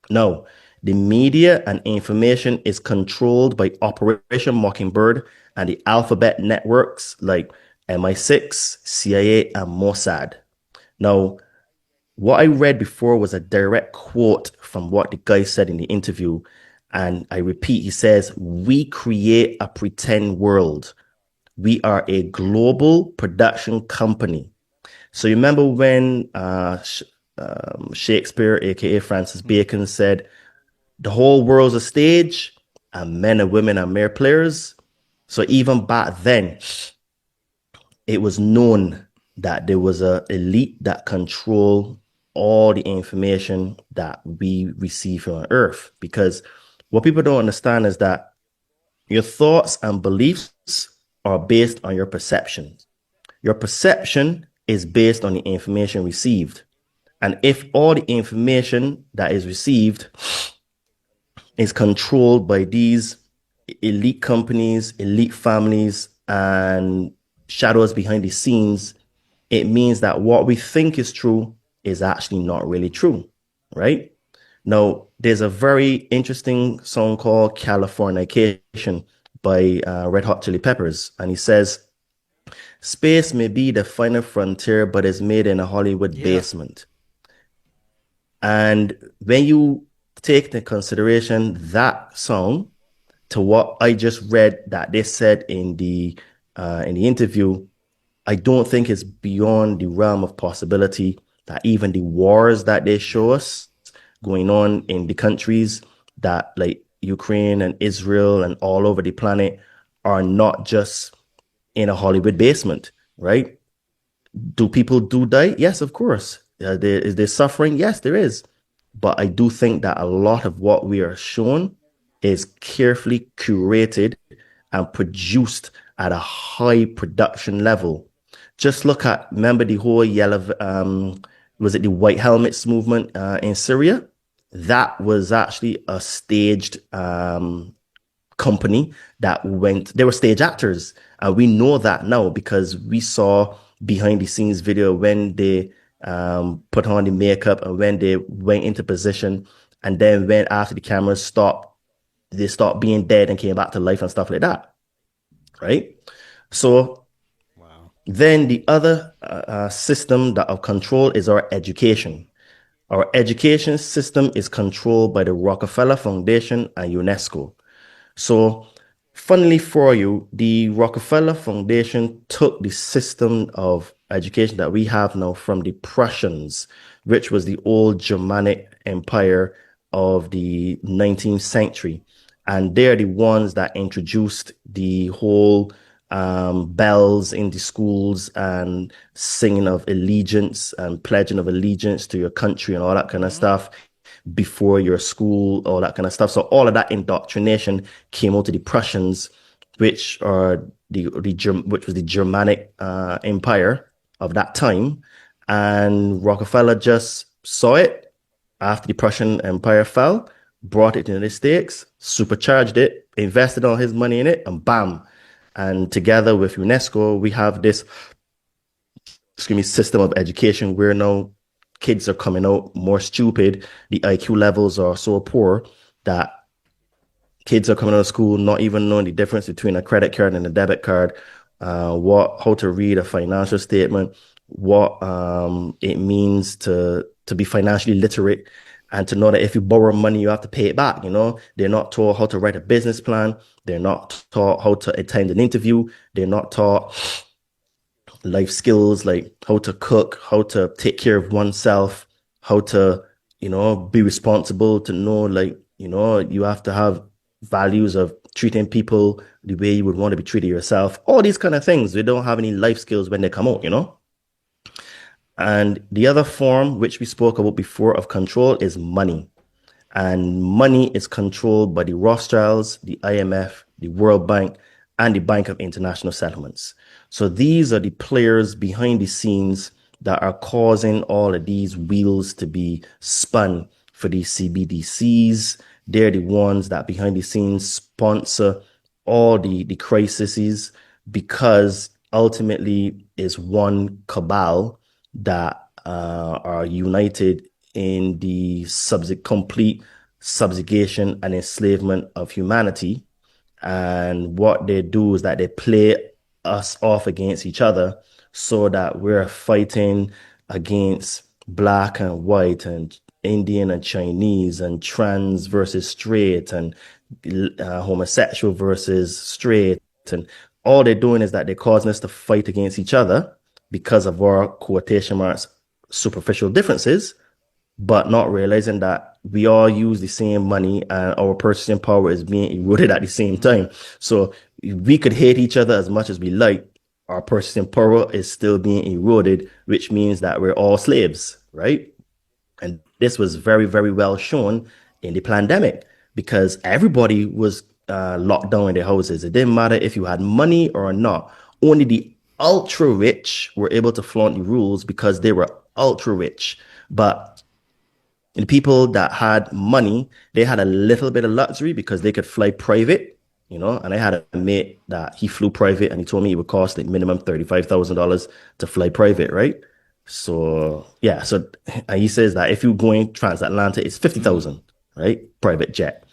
Now, the media and information is controlled by Operation Mockingbird and the alphabet networks like MI6, CIA, and Mossad. Now, what I read before was a direct quote from what the guy said in the interview. And I repeat, he says, "We create a pretend world. We are a global production company." So you remember when Shakespeare, aka Francis Bacon, said, "The whole world's a stage and men and women are mere players." So even back then, it was known that there was an elite that control all the information that we receive from Earth. Because what people don't understand is that your thoughts and beliefs are based on your perception. Your perception is based on the information received. And if all the information that is received is controlled by these elite companies, elite families, and shadows behind the scenes, it means that what we think is true is actually not really true, right? Now, there's a very interesting song called Californication by Red Hot Chili Peppers. And he says, "Space may be the final frontier, but it's made in a Hollywood basement." And when you take into consideration that song to what I just read that they said in the interview, I don't think it's beyond the realm of possibility that even the wars that they show us going on in the countries that like Ukraine and Israel and all over the planet are not just in a Hollywood basement, right? Do people do die? Yes, of course. Is there suffering? Yes, there is. But I do think that a lot of what we are shown is carefully curated and produced at a high production level. Just look at, remember the whole was it the White Helmets movement in Syria? That was actually a staged company that they were stage actors. We know that now because we saw behind the scenes video when they put on the makeup and when they went into position. And then when after the cameras stopped, they stopped being dead and came back to life and stuff like that. Right? So then the other system that of control is our education. Our education system is controlled by the Rockefeller Foundation and UNESCO. So, funnily for you, the Rockefeller Foundation took the system of education that we have now from the Prussians, which was the old Germanic empire of the 19th century. And they're the ones that introduced the whole bells in the schools and singing of allegiance and pledging of allegiance to your country and all that kind of stuff before your school, all that kind of stuff. So all of that indoctrination came out to the Prussians, which are which was the Germanic empire of that time. And Rockefeller just saw it after the Prussian Empire fell, brought it to the United States, supercharged it, invested all his money in it, and bam. And together with UNESCO, we have this, system of education where now kids are coming out more stupid. The IQ levels are so poor that kids are coming out of school not even knowing the difference between a credit card and a debit card, how to read a financial statement, what it means to be financially literate, and to know that if you borrow money, you have to pay it back. They're not taught how to write a business plan. They're not taught how to attend an interview. They're not taught life skills like how to cook, how to take care of oneself, how to, be responsible, to know, you have to have values of treating people the way you would want to be treated yourself. All these kind of things. They don't have any life skills when they come out, And the other form, which we spoke about before, of control is money. And money is controlled by the Rothschilds, the IMF, the World Bank, and the Bank of International Settlements. So these are the players behind the scenes that are causing all of these wheels to be spun for these CBDCs. They're the ones that behind the scenes sponsor all the crises, because ultimately is one cabal that are united in the complete subjugation and enslavement of humanity. And what they do is that they play us off against each other so that we're fighting against black and white and Indian and Chinese and trans versus straight and homosexual versus straight. And all they're doing is that they're causing us to fight against each other because of our quotation marks superficial differences, but not realizing that we all use the same money and our purchasing power is being eroded at the same time. So we could hate each other as much as we like. Our purchasing power is still being eroded, which means that we're all slaves, right? And this was very, very well shown in the pandemic because everybody was locked down in their houses. It didn't matter if you had money or not. Only the ultra rich were able to flaunt the rules because they were ultra rich. But the people that had money, they had a little bit of luxury because they could fly private, and I had a mate that he flew private and he told me it would cost like minimum $35,000 to fly private, right? So yeah, and he says that if you're going transatlantic, it's 50,000, right? Private jet.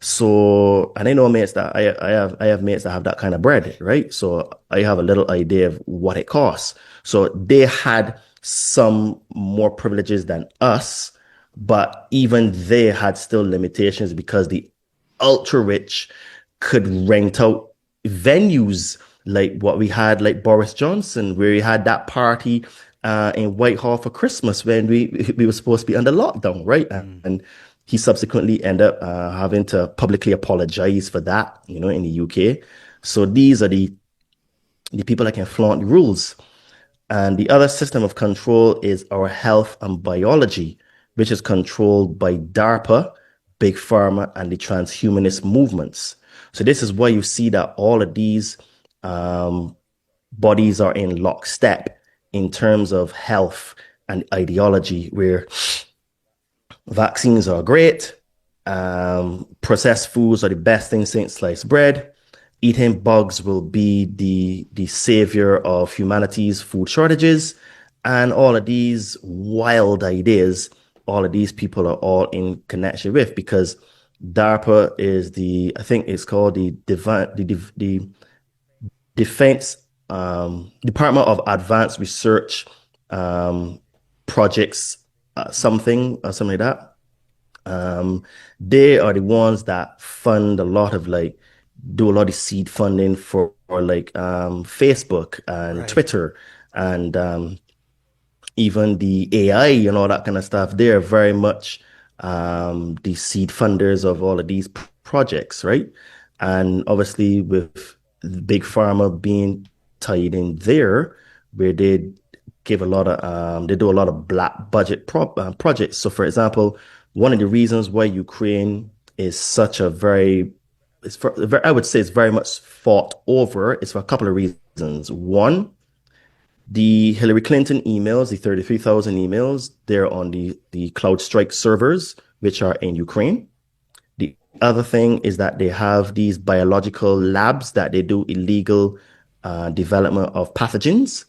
So, and I know mates that I have mates that have that kind of bread, right? So I have a little idea of what it costs. So they had some more privileges than us, but even they had still limitations because the ultra rich could rent out venues like what we had, like Boris Johnson, where he had that party in Whitehall for Christmas when we were supposed to be under lockdown, right? And he subsequently ended up having to publicly apologize for that, in the UK. So these are the people that can flaunt the rules. And the other system of control is our health and biology, which is controlled by DARPA, Big Pharma, and the transhumanist movements. So this is why you see that all of these bodies are in lockstep in terms of health and ideology, where vaccines are great, processed foods are the best thing since sliced bread, eating bugs will be the savior of humanity's food shortages, and all of these wild ideas, all of these people are all in connection with, because DARPA is I think it's called the Defense Department of Advanced Research Projects, something like that. They are the ones that fund a lot of do a lot of seed funding for Facebook and Twitter and even the AI and all that kind of stuff. They are very much the seed funders of all of these projects, right? And obviously with big pharma being tied in there, where they give a lot of they do a lot of black budget projects. So, for example, one of the reasons why Ukraine is such a very I would say it's very much fought over is for a couple of reasons. One, the Hillary Clinton emails, the 33,000 emails, they're on the CloudStrike servers, which are in Ukraine. The other thing is that they have these biological labs that they do illegal development of pathogens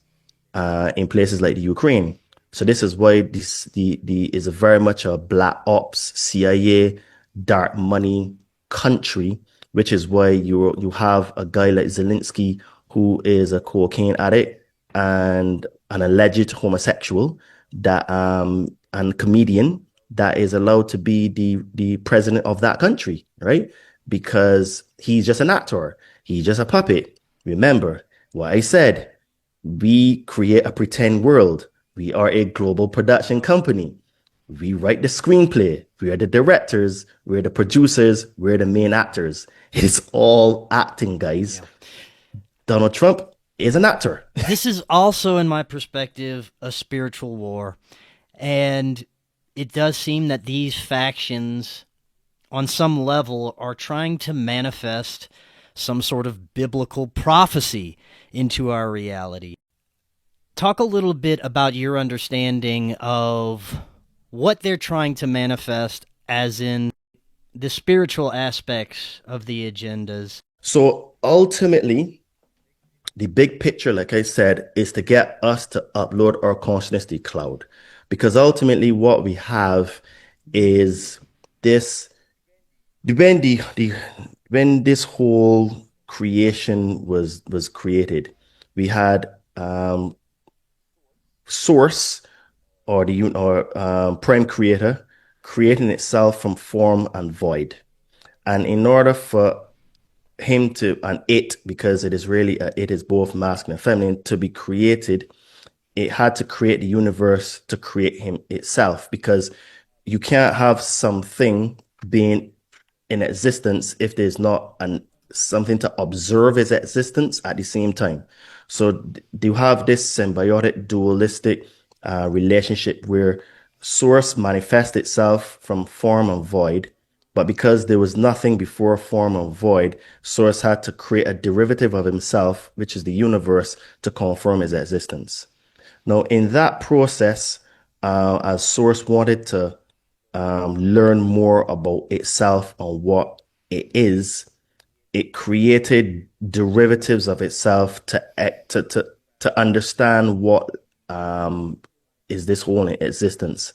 in places like the Ukraine. So this is why the is a very much a black ops, CIA, dark money country, which is why you have a guy like Zelensky who is a cocaine addict and an alleged homosexual that and comedian that is allowed to be the president of that country, right? Because he's just an actor, he's just a puppet. Remember what I said. We create a pretend world. We are a global production company. We write the screenplay. We are the directors. We're the producers. We're the main actors. It's all acting, guys. Yeah. Donald Trump is an actor. This is also, in my perspective, a spiritual war. And it does seem that these factions, on some level, are trying to manifest some sort of biblical prophecy into our reality. Talk a little bit about your understanding of what they're trying to manifest, as in the spiritual aspects of the agendas. So ultimately, the big picture, like I said, is to get us to upload our consciousness to the cloud. Because ultimately what we have is this, when this whole creation was created, we had source or prime creator creating itself from form and void. And in order for him to, and it, because it is really, it is both masculine and feminine, to be created, it had to create the universe to create him itself, because you can't have something being in existence if there's not something to observe its existence at the same time. So you have this symbiotic, dualistic relationship where source manifests itself from form and void, but because there was nothing before form and void, source had to create a derivative of himself, which is the universe, to confirm his existence. Now, in that process, as source wanted to learn more about itself and what it is, it created derivatives of itself to understand what is this whole existence.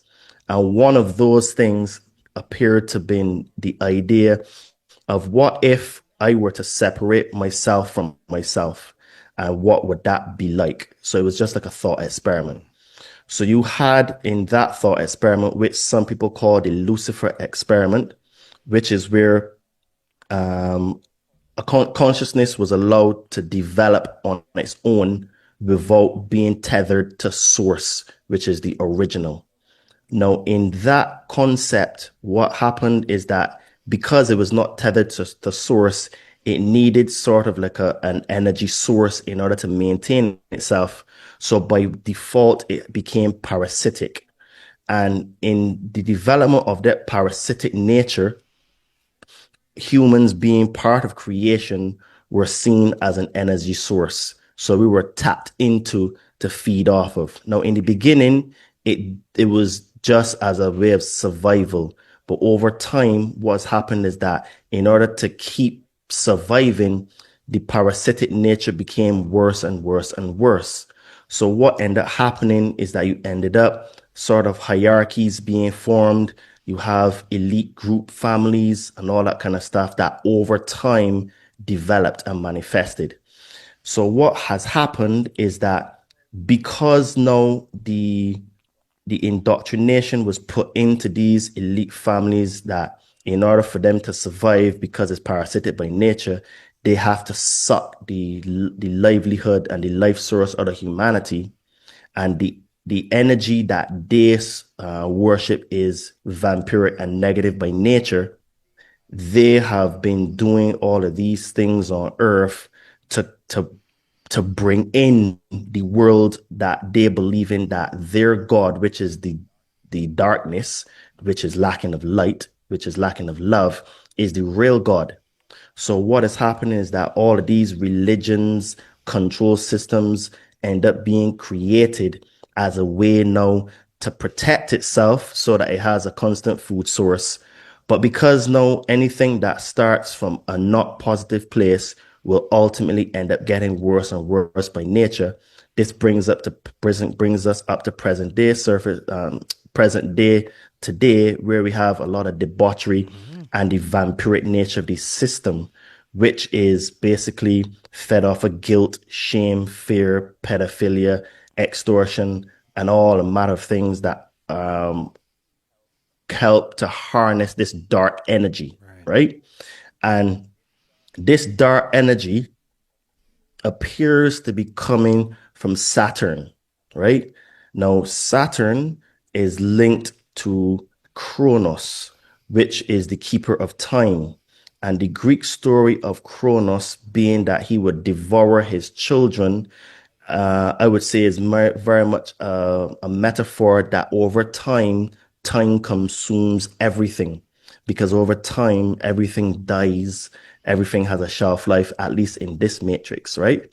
And one of those things appeared to be the idea of, what if I were to separate myself from myself, and what would that be like? So it was just like a thought experiment. So you had in that thought experiment, which some people call the Lucifer experiment, which is where a consciousness was allowed to develop on its own without being tethered to source, which is the original. Now, in that concept, what happened is that because it was not tethered to source, it needed sort of like an energy source in order to maintain itself. So by default, it became parasitic. And in the development of that parasitic nature, humans being part of creation were seen as an energy source. So we were tapped into to feed off of. Now, in the beginning, it was just as a way of survival. But over time, what's happened is that in order to keep surviving, the parasitic nature became worse and worse and worse. So what ended up happening is that you ended up sort of hierarchies being formed. You have elite group families and all that kind of stuff that over time developed and manifested. So what has happened is that because now the indoctrination was put into these elite families, that in order for them to survive, because it's parasitic by nature, they have to suck the livelihood and the life source out of humanity. And the energy that they worship is vampiric and negative by nature. They have been doing all of these things on earth to bring in the world that they believe in, that their God, which is the darkness, which is lacking of light, which is lacking of love, is the real God. So what is happening is that all of these religions, control systems end up being created as a way now to protect itself so that it has a constant food source. But because now anything that starts from a not positive place will ultimately end up getting worse and worse by nature. This brings us up to present day today, where we have a lot of debauchery and the vampiric nature of the system, which is basically fed off of guilt, shame, fear, pedophilia, extortion, and all a matter of things that help to harness this dark energy, right? And this dark energy appears to be coming from Saturn, right? Now, Saturn is linked to Kronos, which is the keeper of time. And the Greek story of Kronos being that he would devour his children, I would say is very much a metaphor that over time, time consumes everything. Because over time, everything dies, everything has a shelf life, at least in this matrix, right?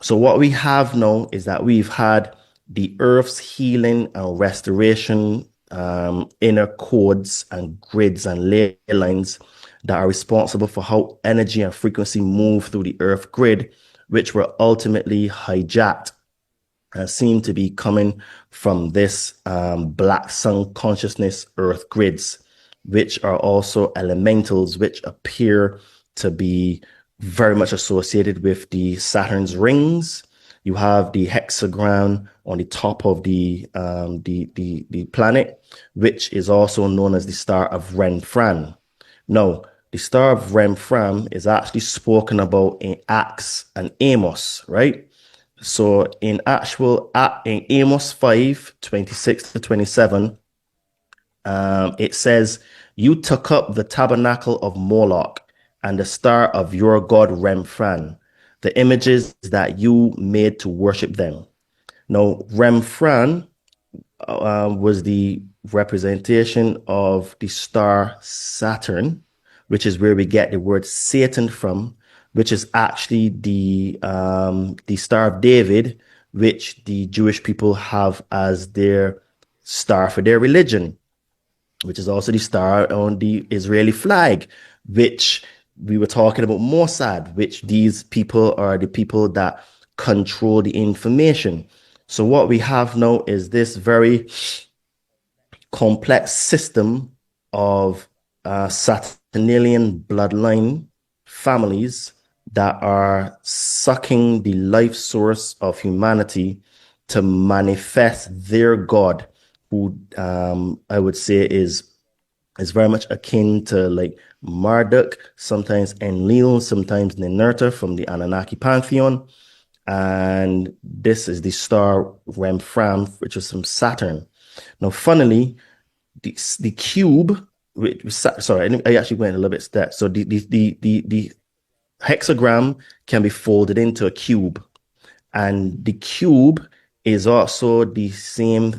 So what we have now is that we've had the Earth's healing and restoration inner codes and grids and ley lines that are responsible for how energy and frequency move through the Earth grid, which were ultimately hijacked and seem to be coming from this black sun consciousness Earth grids, which are also elementals, which appear to be very much associated with the Saturn's rings. You have the hexagram on the top of the planet, which is also known as the star of Renfran. Now, the star of Renfran is actually spoken about in Acts and Amos, right? So in Amos 5:26-27, it says, "You took up the tabernacle of Moloch and the star of your god Remphan, the images that you made to worship them." Now, Remphan was the representation of the star Saturn, which is where we get the word Satan from, which is actually the Star of David, which the Jewish people have as their star for their religion, which is also the star on the Israeli flag, which we were talking about Mossad, which these people are the people that control the information. So what we have now is this very complex system of Saturnalian bloodline families that are sucking the life source of humanity to manifest their God, who I would say is very much akin to like Marduk, sometimes Enlil, sometimes Ninurta from the Anunnaki pantheon. And this is the star Remphan, which is from Saturn. Now, funnily, the cube, sorry, I actually went a little bit step. So the hexagram can be folded into a cube, and the cube is also the same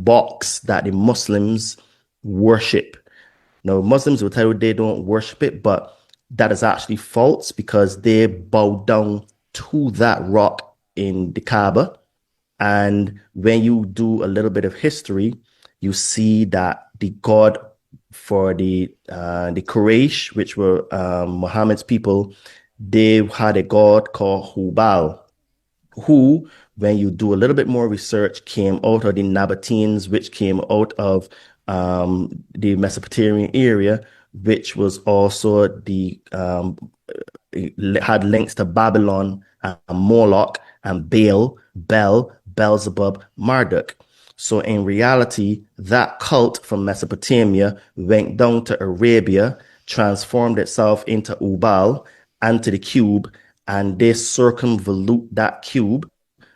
box that the Muslims worship. Now, Muslims will tell you they don't worship it, but that is actually false because they bow down to that rock in the Kaaba. And when you do a little bit of history, you see that the god for the Quraysh, which were Muhammad's people, they had a god called Hubal, who, when you do a little bit more research, came out of the Nabateans, which came out of the Mesopotamian area, which was also had links to Babylon and Moloch and Baal, Beelzebub, Marduk. So in reality, that cult from Mesopotamia went down to Arabia, transformed itself into Ubal and to the cube, and they circumvolute that cube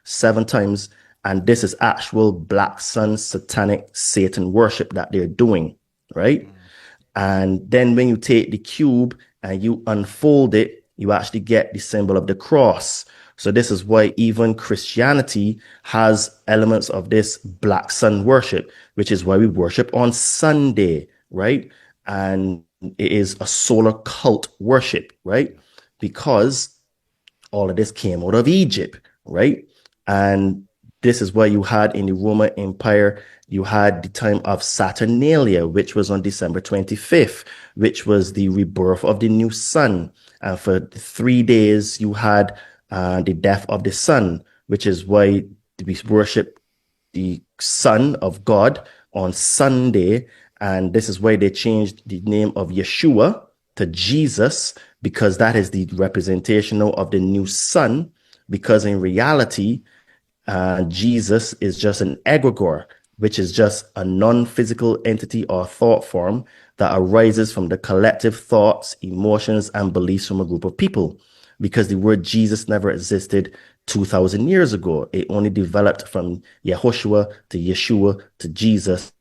7 times. And this is actual Black Sun satanic Satan worship that they're doing, right? And then when you take the cube and you unfold it, you actually get the symbol of the cross. So this is why even Christianity has elements of this black sun worship, which is why we worship on Sunday, right? And it is a solar cult worship, right? Because all of this came out of Egypt, right? And this is why you had in the Roman Empire, you had the time of Saturnalia, which was on December 25th, which was the rebirth of the new sun. And for 3 days, you had the death of the sun, which is why we worship the Son of God on Sunday. And this is why they changed the name of Yeshua to Jesus, because that is the representational of the new sun. Because in reality, Jesus is just an egregore, which is just a non-physical entity or thought form that arises from the collective thoughts, emotions, and beliefs from a group of people. Because the word Jesus never existed 2,000 years ago. It only developed from Yehoshua to Yeshua to Jesus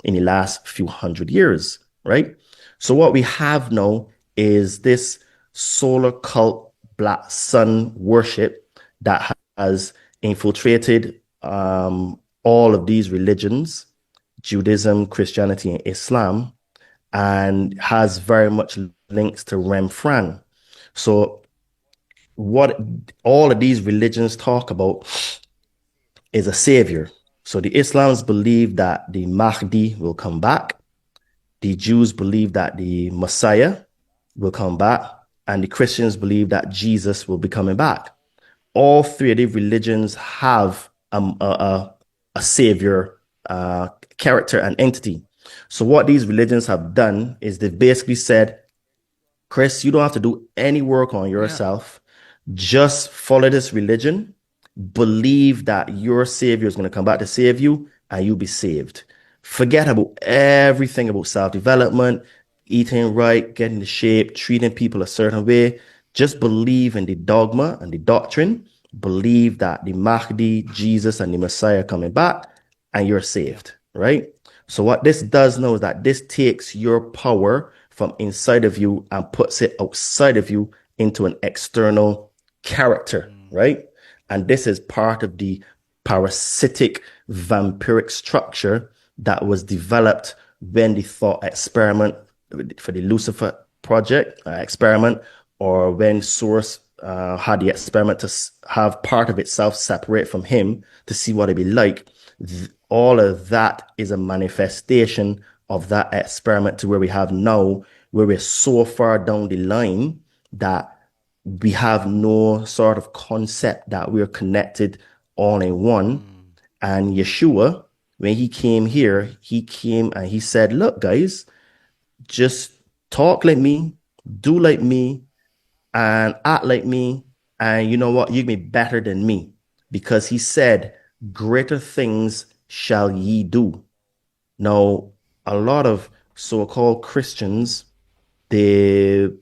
in the last few hundred years, right? So what we have now is this solar cult black sun worship that has infiltrated all of these religions, Judaism, Christianity, and Islam, and has very much links to Remfran. So what all of these religions talk about is a savior. So the Islams believe that the Mahdi will come back. The Jews believe that the Messiah will come back. And the Christians believe that Jesus will be coming back. All three of the religions have a savior character and entity. So what these religions have done is they've basically said, Chris, you don't have to do any work on yourself. Just follow this religion, believe that your savior is going to come back to save you, and you'll be saved. Forget about everything about self-development, eating right, getting in shape, treating people a certain way. Just believe in the dogma and the doctrine. Believe that the Mahdi, Jesus, and the Messiah are coming back, and you're saved, right? So what this does now is that this takes your power from inside of you and puts it outside of you into an external character, right? And this is part of the parasitic vampiric structure that was developed when the thought experiment for the Lucifer project experiment, or when Source had the experiment to have part of itself separate from him to see what it'd be like. All of that is a manifestation of that experiment to where we have now, where we're so far down the line that we have no sort of concept that we're connected all in one. And Yeshua, when he came here, he came and he said, look, guys, just talk like me, do like me, and act like me. And you know what? You can be better than me. Because he said, greater things shall ye do. Now, a lot of so-called Christians, in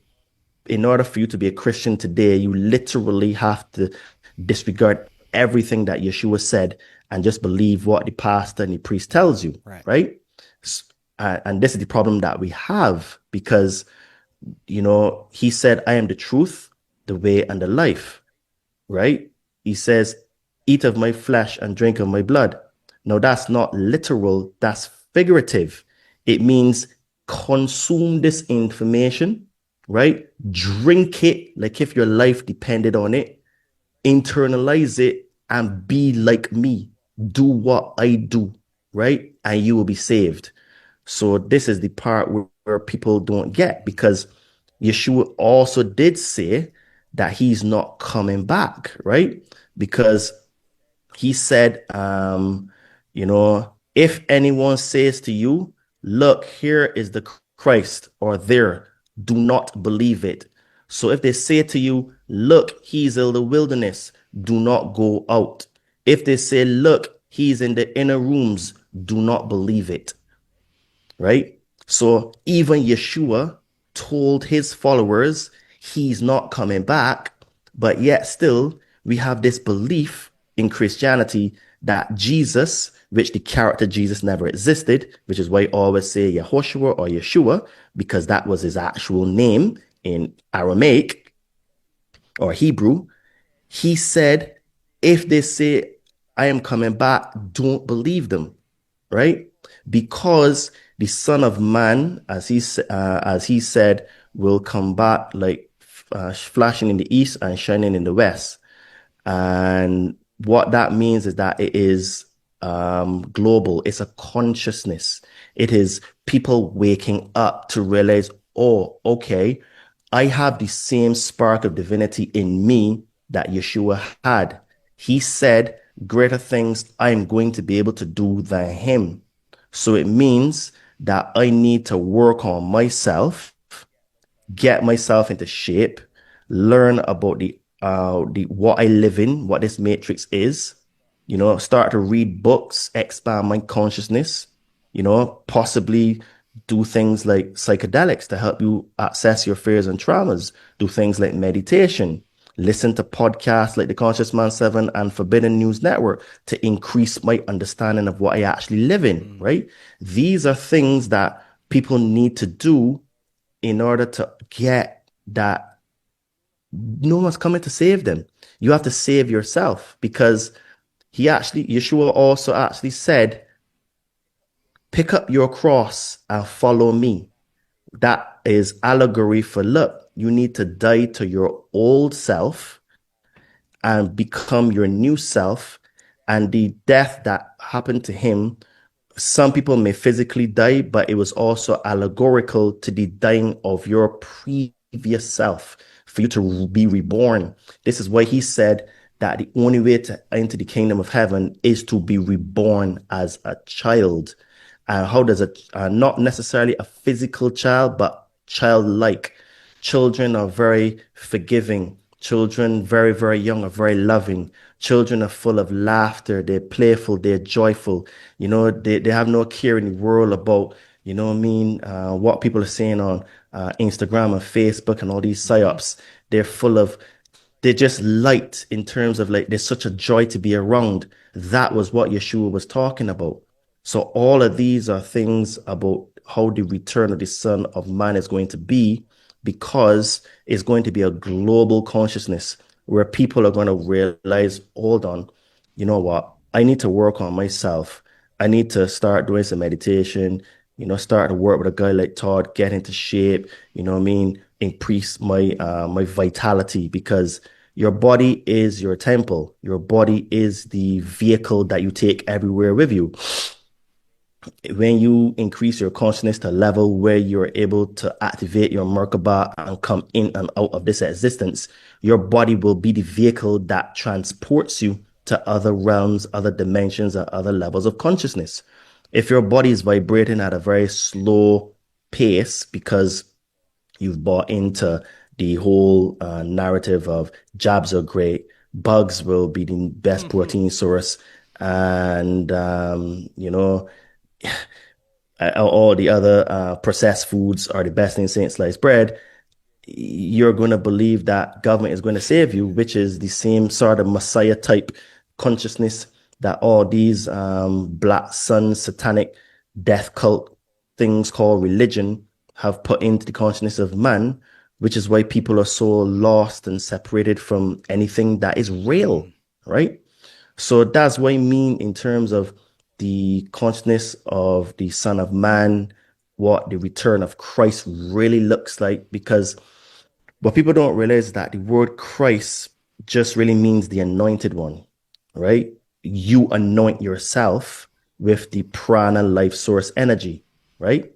order for you to be a Christian today, you literally have to disregard everything that Yeshua said and just believe what the pastor and the priest tells you, right? And this is the problem that we have, because, he said, I am the truth, the way, and the life, right? He says, eat of my flesh and drink of my blood. Now, that's not literal, that's figurative. It means consume this information, right? Drink it like if your life depended on it, internalize it, and be like me. Do what I do, right? And you will be saved. So this is the part where people don't get, because Yeshua also did say that he's not coming back, right? Because he said, if anyone says to you, look, here is the Christ, or there, do not believe it. So if they say to you, look, he's in the wilderness, do not go out. If they say, look, he's in the inner rooms, do not believe it. Right? So even Yeshua told his followers he's not coming back, but yet still we have this belief in Christianity that Jesus, which the character Jesus never existed, which is why I always say Yehoshua or Yeshua, because that was his actual name in Aramaic, or Hebrew, he said, if they say I am coming back, don't believe them, right? Because the Son of Man, as he said, will come back like flashing in the east and shining in the west. And what that means is that it is global. It's a consciousness. It is people waking up to realize, oh, okay, I have the same spark of divinity in me that Yeshua had. He said, greater things I am going to be able to do than him. So it means that I need to work on myself, get myself into shape, learn about the what I live in, what this matrix is, start to read books, expand my consciousness, possibly do things like psychedelics to help you access your fears and traumas, do things like meditation, listen to podcasts like the Conscious Man 7 and Forbidden News Network to increase my understanding of what I actually live in, right? These are things that people need to do in order to get that. No one's coming to save them. You have to save yourself, because Yeshua also actually said, pick up your cross and follow me. That is allegory for, look, you need to die to your old self and become your new self. And the death that happened to him, some people may physically die, but it was also allegorical to the dying of your previous self for you to be reborn. This is why he said that the only way to enter the kingdom of heaven is to be reborn as a child. How does it, not necessarily a physical child, but childlike. Children are very forgiving. Children, very, very young, are very loving. Children are full of laughter. They're playful. They're joyful. They have no care in the world about, what people are saying on Instagram and Facebook and all these psyops. They're full of, they're just light in terms of, like, there's such a joy to be around. That was what Yeshua was talking about. So all of these are things about how the return of the Son of Man is going to be, because it's going to be a global consciousness where people are going to realize, hold on, you know what? I need to work on myself. I need to start doing some meditation, start to work with a guy like Todd, get into shape, increase my vitality, because your body is your temple. Your body is the vehicle that you take everywhere with you. When you increase your consciousness to a level where you're able to activate your Merkaba and come in and out of this existence, your body will be the vehicle that transports you to other realms, other dimensions, and other levels of consciousness. If your body is vibrating at a very slow pace because you've bought into the whole narrative of jabs are great, bugs will be the best protein source, and all the other processed foods are the best thing since sliced bread, you're going to believe that government is going to save you, which is the same sort of Messiah type consciousness that all these Black Sun satanic death cult things called religion have put into the consciousness of man, which is why people are so lost and separated from anything that is real, right? So that's what I mean in terms of the consciousness of the Son of Man, what the return of Christ really looks like. Because what people don't realize is that the word Christ just really means the anointed one, right? You anoint yourself with the prana life source energy, right?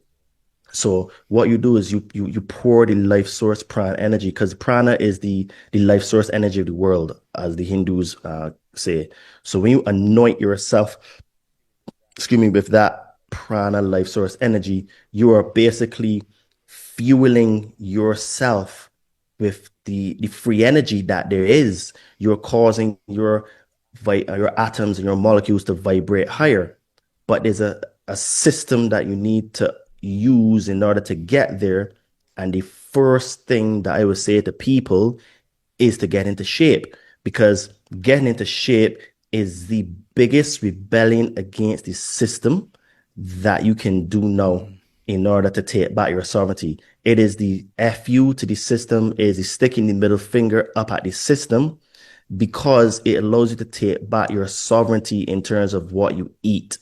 So what you do is you pour the life source prana energy, because prana is the life source energy of the world, as the Hindus say. So when you anoint yourself, excuse me, with that prana life source energy, you are basically fueling yourself with the free energy that there is. You're causing your atoms and your molecules to vibrate higher. But there's a system that you need to use in order to get there. And the first thing that I would say to people is to get into shape, because getting into shape is the biggest rebellion against the system that you can do now. in order to take back your sovereignty. It is the FU to the system, it is the sticking the middle finger up at the system because it allows you to take back your sovereignty in terms of what you eat.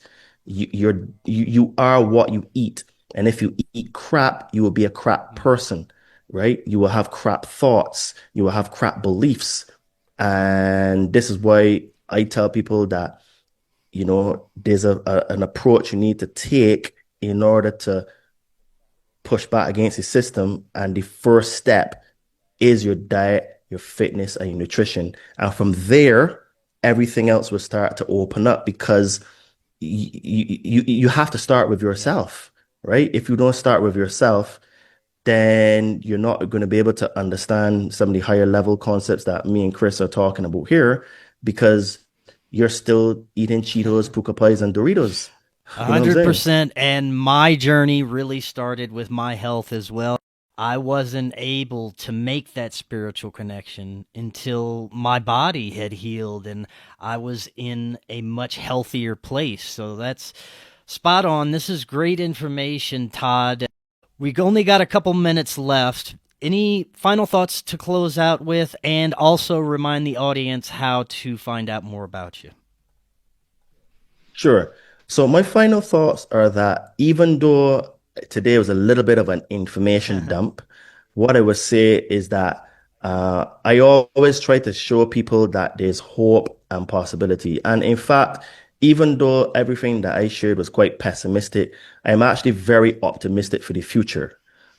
You are what you eat. And if you eat crap, you will be a crap person, right? You will have crap thoughts, you will have crap beliefs. And this is why I tell people that, there's an approach you need to take in order to push back against the system. And the first step is your diet, your fitness, and your nutrition. And from there, everything else will start to open up because you have to start with yourself, right? If you don't start with yourself, then you're not going to be able to understand some of the higher level concepts that me and Chris are talking about here because you're still eating Cheetos, Puka Pies, and Doritos. You know what I'm saying? 100%. And my journey really started with my health as well. I wasn't able to make that spiritual connection until my body had healed and I was in a much healthier place. So that's spot on. This is great information, Todd. We've only got a couple minutes left. Any final thoughts to close out with, and also remind the audience how to find out more about you? Sure. So my final thoughts are that even though today was a little bit of an information dump, what I would say is that I always try to show people that there's hope and possibility. And in fact, even though everything that I shared was quite pessimistic, I'm actually very optimistic for the future.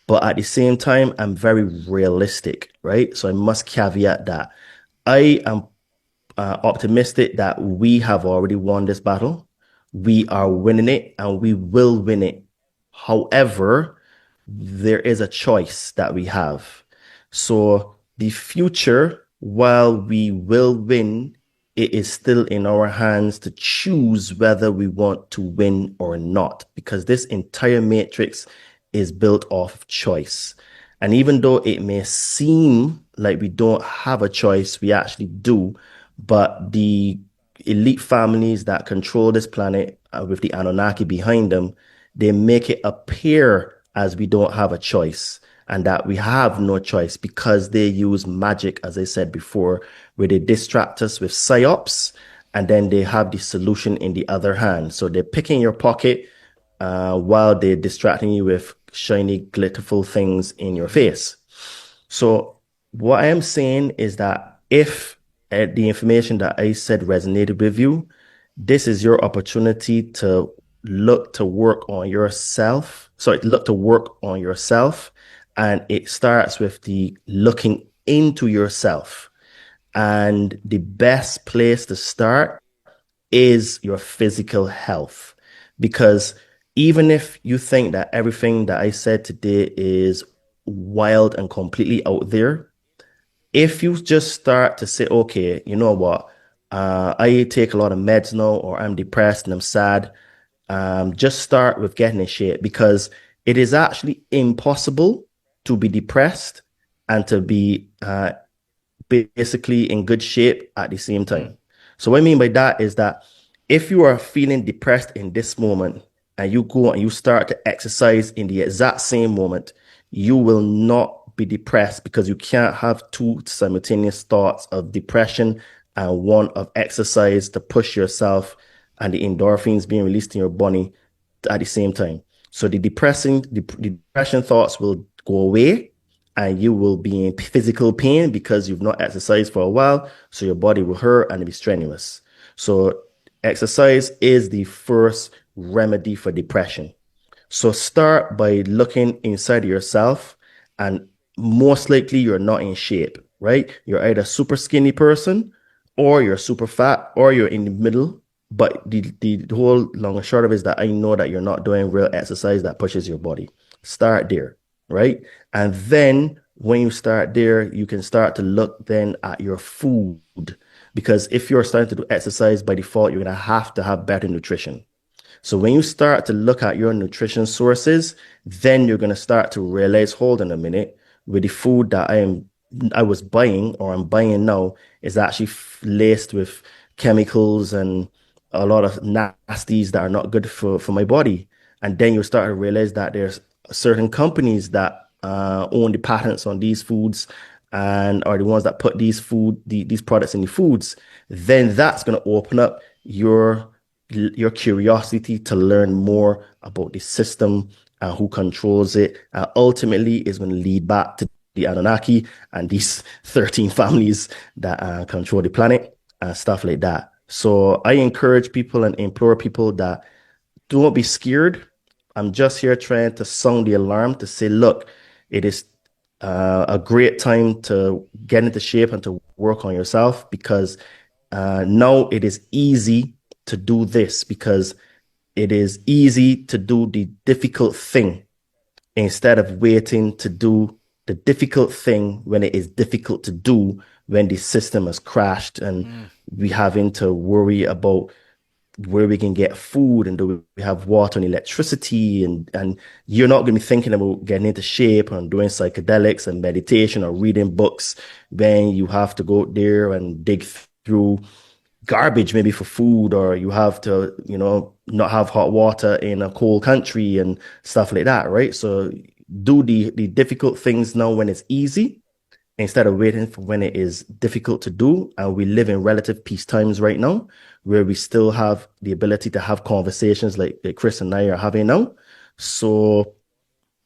But at the same time, I'm very realistic, right? So I must caveat that I am optimistic that we have already won this battle. We are winning it and we will win it. However, there is a choice that we have. So the future, while we will win, it is still in our hands to choose whether we want to win or not, because this entire matrix is built off of choice. And even though it may seem like we don't have a choice, we actually do. But the elite families that control this planet with the Anunnaki behind them, they make it appear as we don't have a choice and that we have no choice because they use magic, as I said before, where they distract us with psyops and then they have the solution in the other hand. So they're picking your pocket while they're distracting you with shiny, glitterful things in your face. So what I am saying is that if the information that I said resonated with you, this is your opportunity to look to work on yourself. Sorry, look to work on yourself. And it starts with the looking into yourself. And the best place to start is your physical health. Because even if you think that everything that I said today is wild and completely out there, if you just start to say, okay, you know what, I take a lot of meds now, or I'm depressed and I'm sad, just start with getting in shape because it is actually impossible to be depressed and to be basically in good shape at the same time. So what I mean by that is that if you are feeling depressed in this moment and you go and you start to exercise in the exact same moment, you will not be depressed because you can't have two simultaneous thoughts of depression and one of exercise to push yourself and the endorphins being released in your body at the same time. So the depression thoughts will go away and you will be in physical pain because you've not exercised for a while. So your body will hurt and be strenuous. So exercise is the first remedy for depression. So start by looking inside of yourself, and most likely you're not in shape, right? You're either a super skinny person or you're super fat or you're in the middle. But the whole long and short of it is that I know that you're not doing real exercise that pushes your body. Start there, right? And then when you start there, you can start to look then at your food. Because if you're starting to do exercise by default, you're going to have better nutrition. So when you start to look at your nutrition sources, then you're going to start to realize, hold on a minute, with the food that I was buying or I'm buying now is actually laced with chemicals and a lot of nasties that are not good for my body. And then you start to realize that there's certain companies that own the patents on these foods and are the ones that put these products in the foods. Then that's going to open up your curiosity to learn more about the system and who controls it. Ultimately, is going to lead back to the Anunnaki and these 13 families that control the planet and stuff like that. So I encourage people and implore people that don't be scared. I'm just here trying to sound the alarm to say, look, it is a great time to get into shape and to work on yourself because now it is easy to do this because it is easy to do the difficult thing instead of waiting to do the difficult thing when it is difficult to do when the system has crashed and we having to worry about where we can get food and do we have water and electricity and you're not going to be thinking about getting into shape and doing psychedelics and meditation or reading books when you have to go there and dig through garbage maybe for food or you have to not have hot water in a cold country and stuff like that, right? So do the difficult things now when it's easy instead of waiting for when it is difficult to do. And we live in relative peace times right now, where we still have the ability to have conversations like Chris and I are having now. So,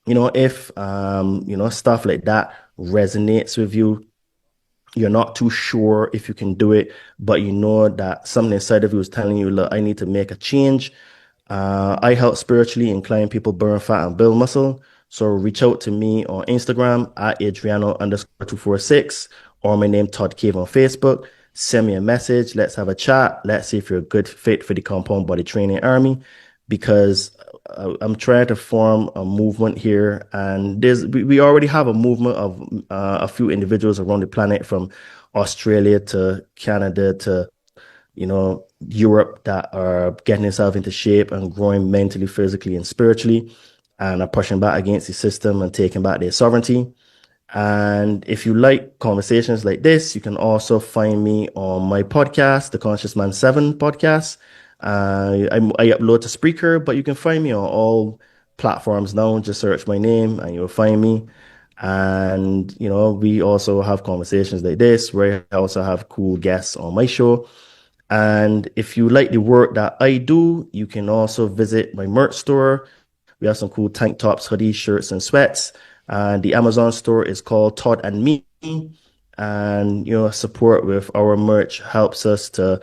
if, stuff like that resonates with you, you're not too sure if you can do it, but you know that something inside of you is telling you, look, I need to make a change. I help spiritually incline people burn fat and build muscle. So reach out to me on Instagram at Adriano_246 or my name Todd Cave on Facebook. Send me a message. Let's have a chat. Let's see if you're a good fit for the Compound Body Training Army because I'm trying to form a movement here. And we already have a movement of a few individuals around the planet from Australia to Canada to Europe that are getting themselves into shape and growing mentally, physically, and spiritually, and are pushing back against the system and taking back their sovereignty. And if you like conversations like this, you can also find me on my podcast, the Conscious Man 7 podcast. I upload to Spreaker, but you can find me on all platforms now. Just search my name and you'll find me. And, we also have conversations like this where I also have cool guests on my show. And if you like the work that I do, you can also visit my merch store. We have some cool tank tops, hoodies, shirts, and sweats. And the Amazon store is called Todd and Me. And, support with our merch helps us to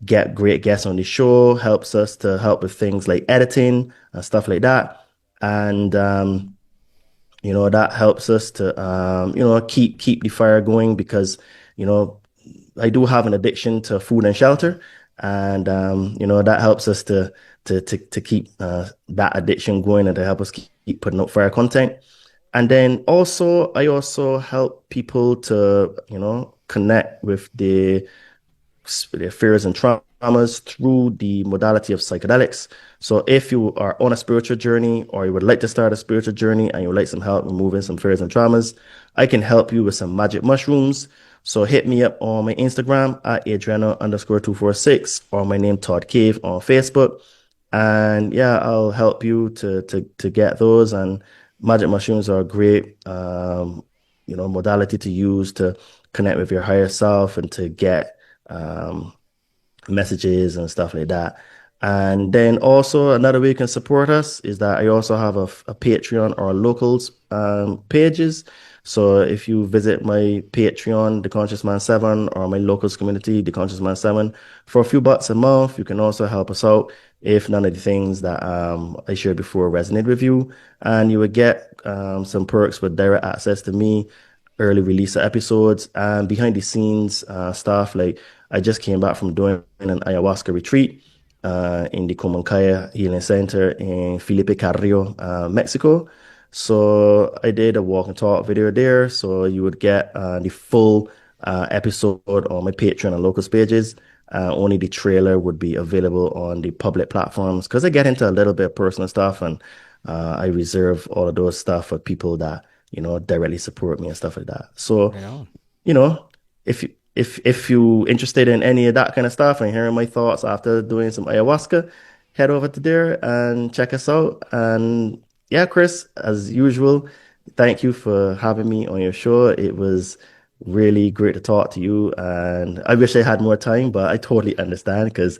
get great guests on the show, helps us to help with things like editing and stuff like that. And, that helps us to, keep the fire going because, I do have an addiction to food and shelter, and that helps us to keep that addiction going and to help us keep putting out fire content. And then I also help people to connect with their fears and traumas through the modality of psychedelics. So if you are on a spiritual journey or you would like to start a spiritual journey and you would like some help removing some fears and traumas, I can help you with some magic mushrooms. So hit me up on my Instagram at Adriano_246 or my name Todd Cave on Facebook. And yeah, I'll help you to get those. And magic mushrooms are a great modality to use to connect with your higher self and to get messages and stuff like that. And then also another way you can support us is that I also have a Patreon or locals pages. So if you visit my Patreon, The Conscious Man 7, or my locals community, The Conscious Man 7, for a few bucks a month, you can also help us out if none of the things that I shared before resonate with you. And you would get some perks with direct access to me, early release of episodes, and behind the scenes stuff. Like I just came back from doing an ayahuasca retreat in the Comancaya Healing Center in Felipe Carrillo, Mexico. So I did a walk and talk video there. So you would get the full episode on my Patreon and locals pages. Only the trailer would be available on the public platforms because I get into a little bit of personal stuff and I reserve all of those stuff for people that directly support me and stuff like that. So, if you interested in any of that kind of stuff and hearing my thoughts after doing some ayahuasca, head over to there and check us out. And yeah, Chris, as usual, thank you for having me on your show. It was really great to talk to you, and I wish I had more time, but I totally understand because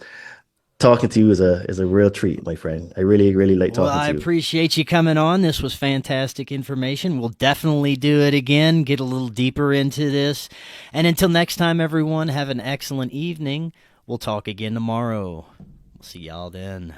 talking to you is a real treat, my friend. I really, really like Well, talking I to you. appreciate you coming on. This was fantastic information. We'll definitely do it again, get a little deeper into this. And until next time, everyone, have an excellent evening. We'll talk again tomorrow. We'll see y'all then.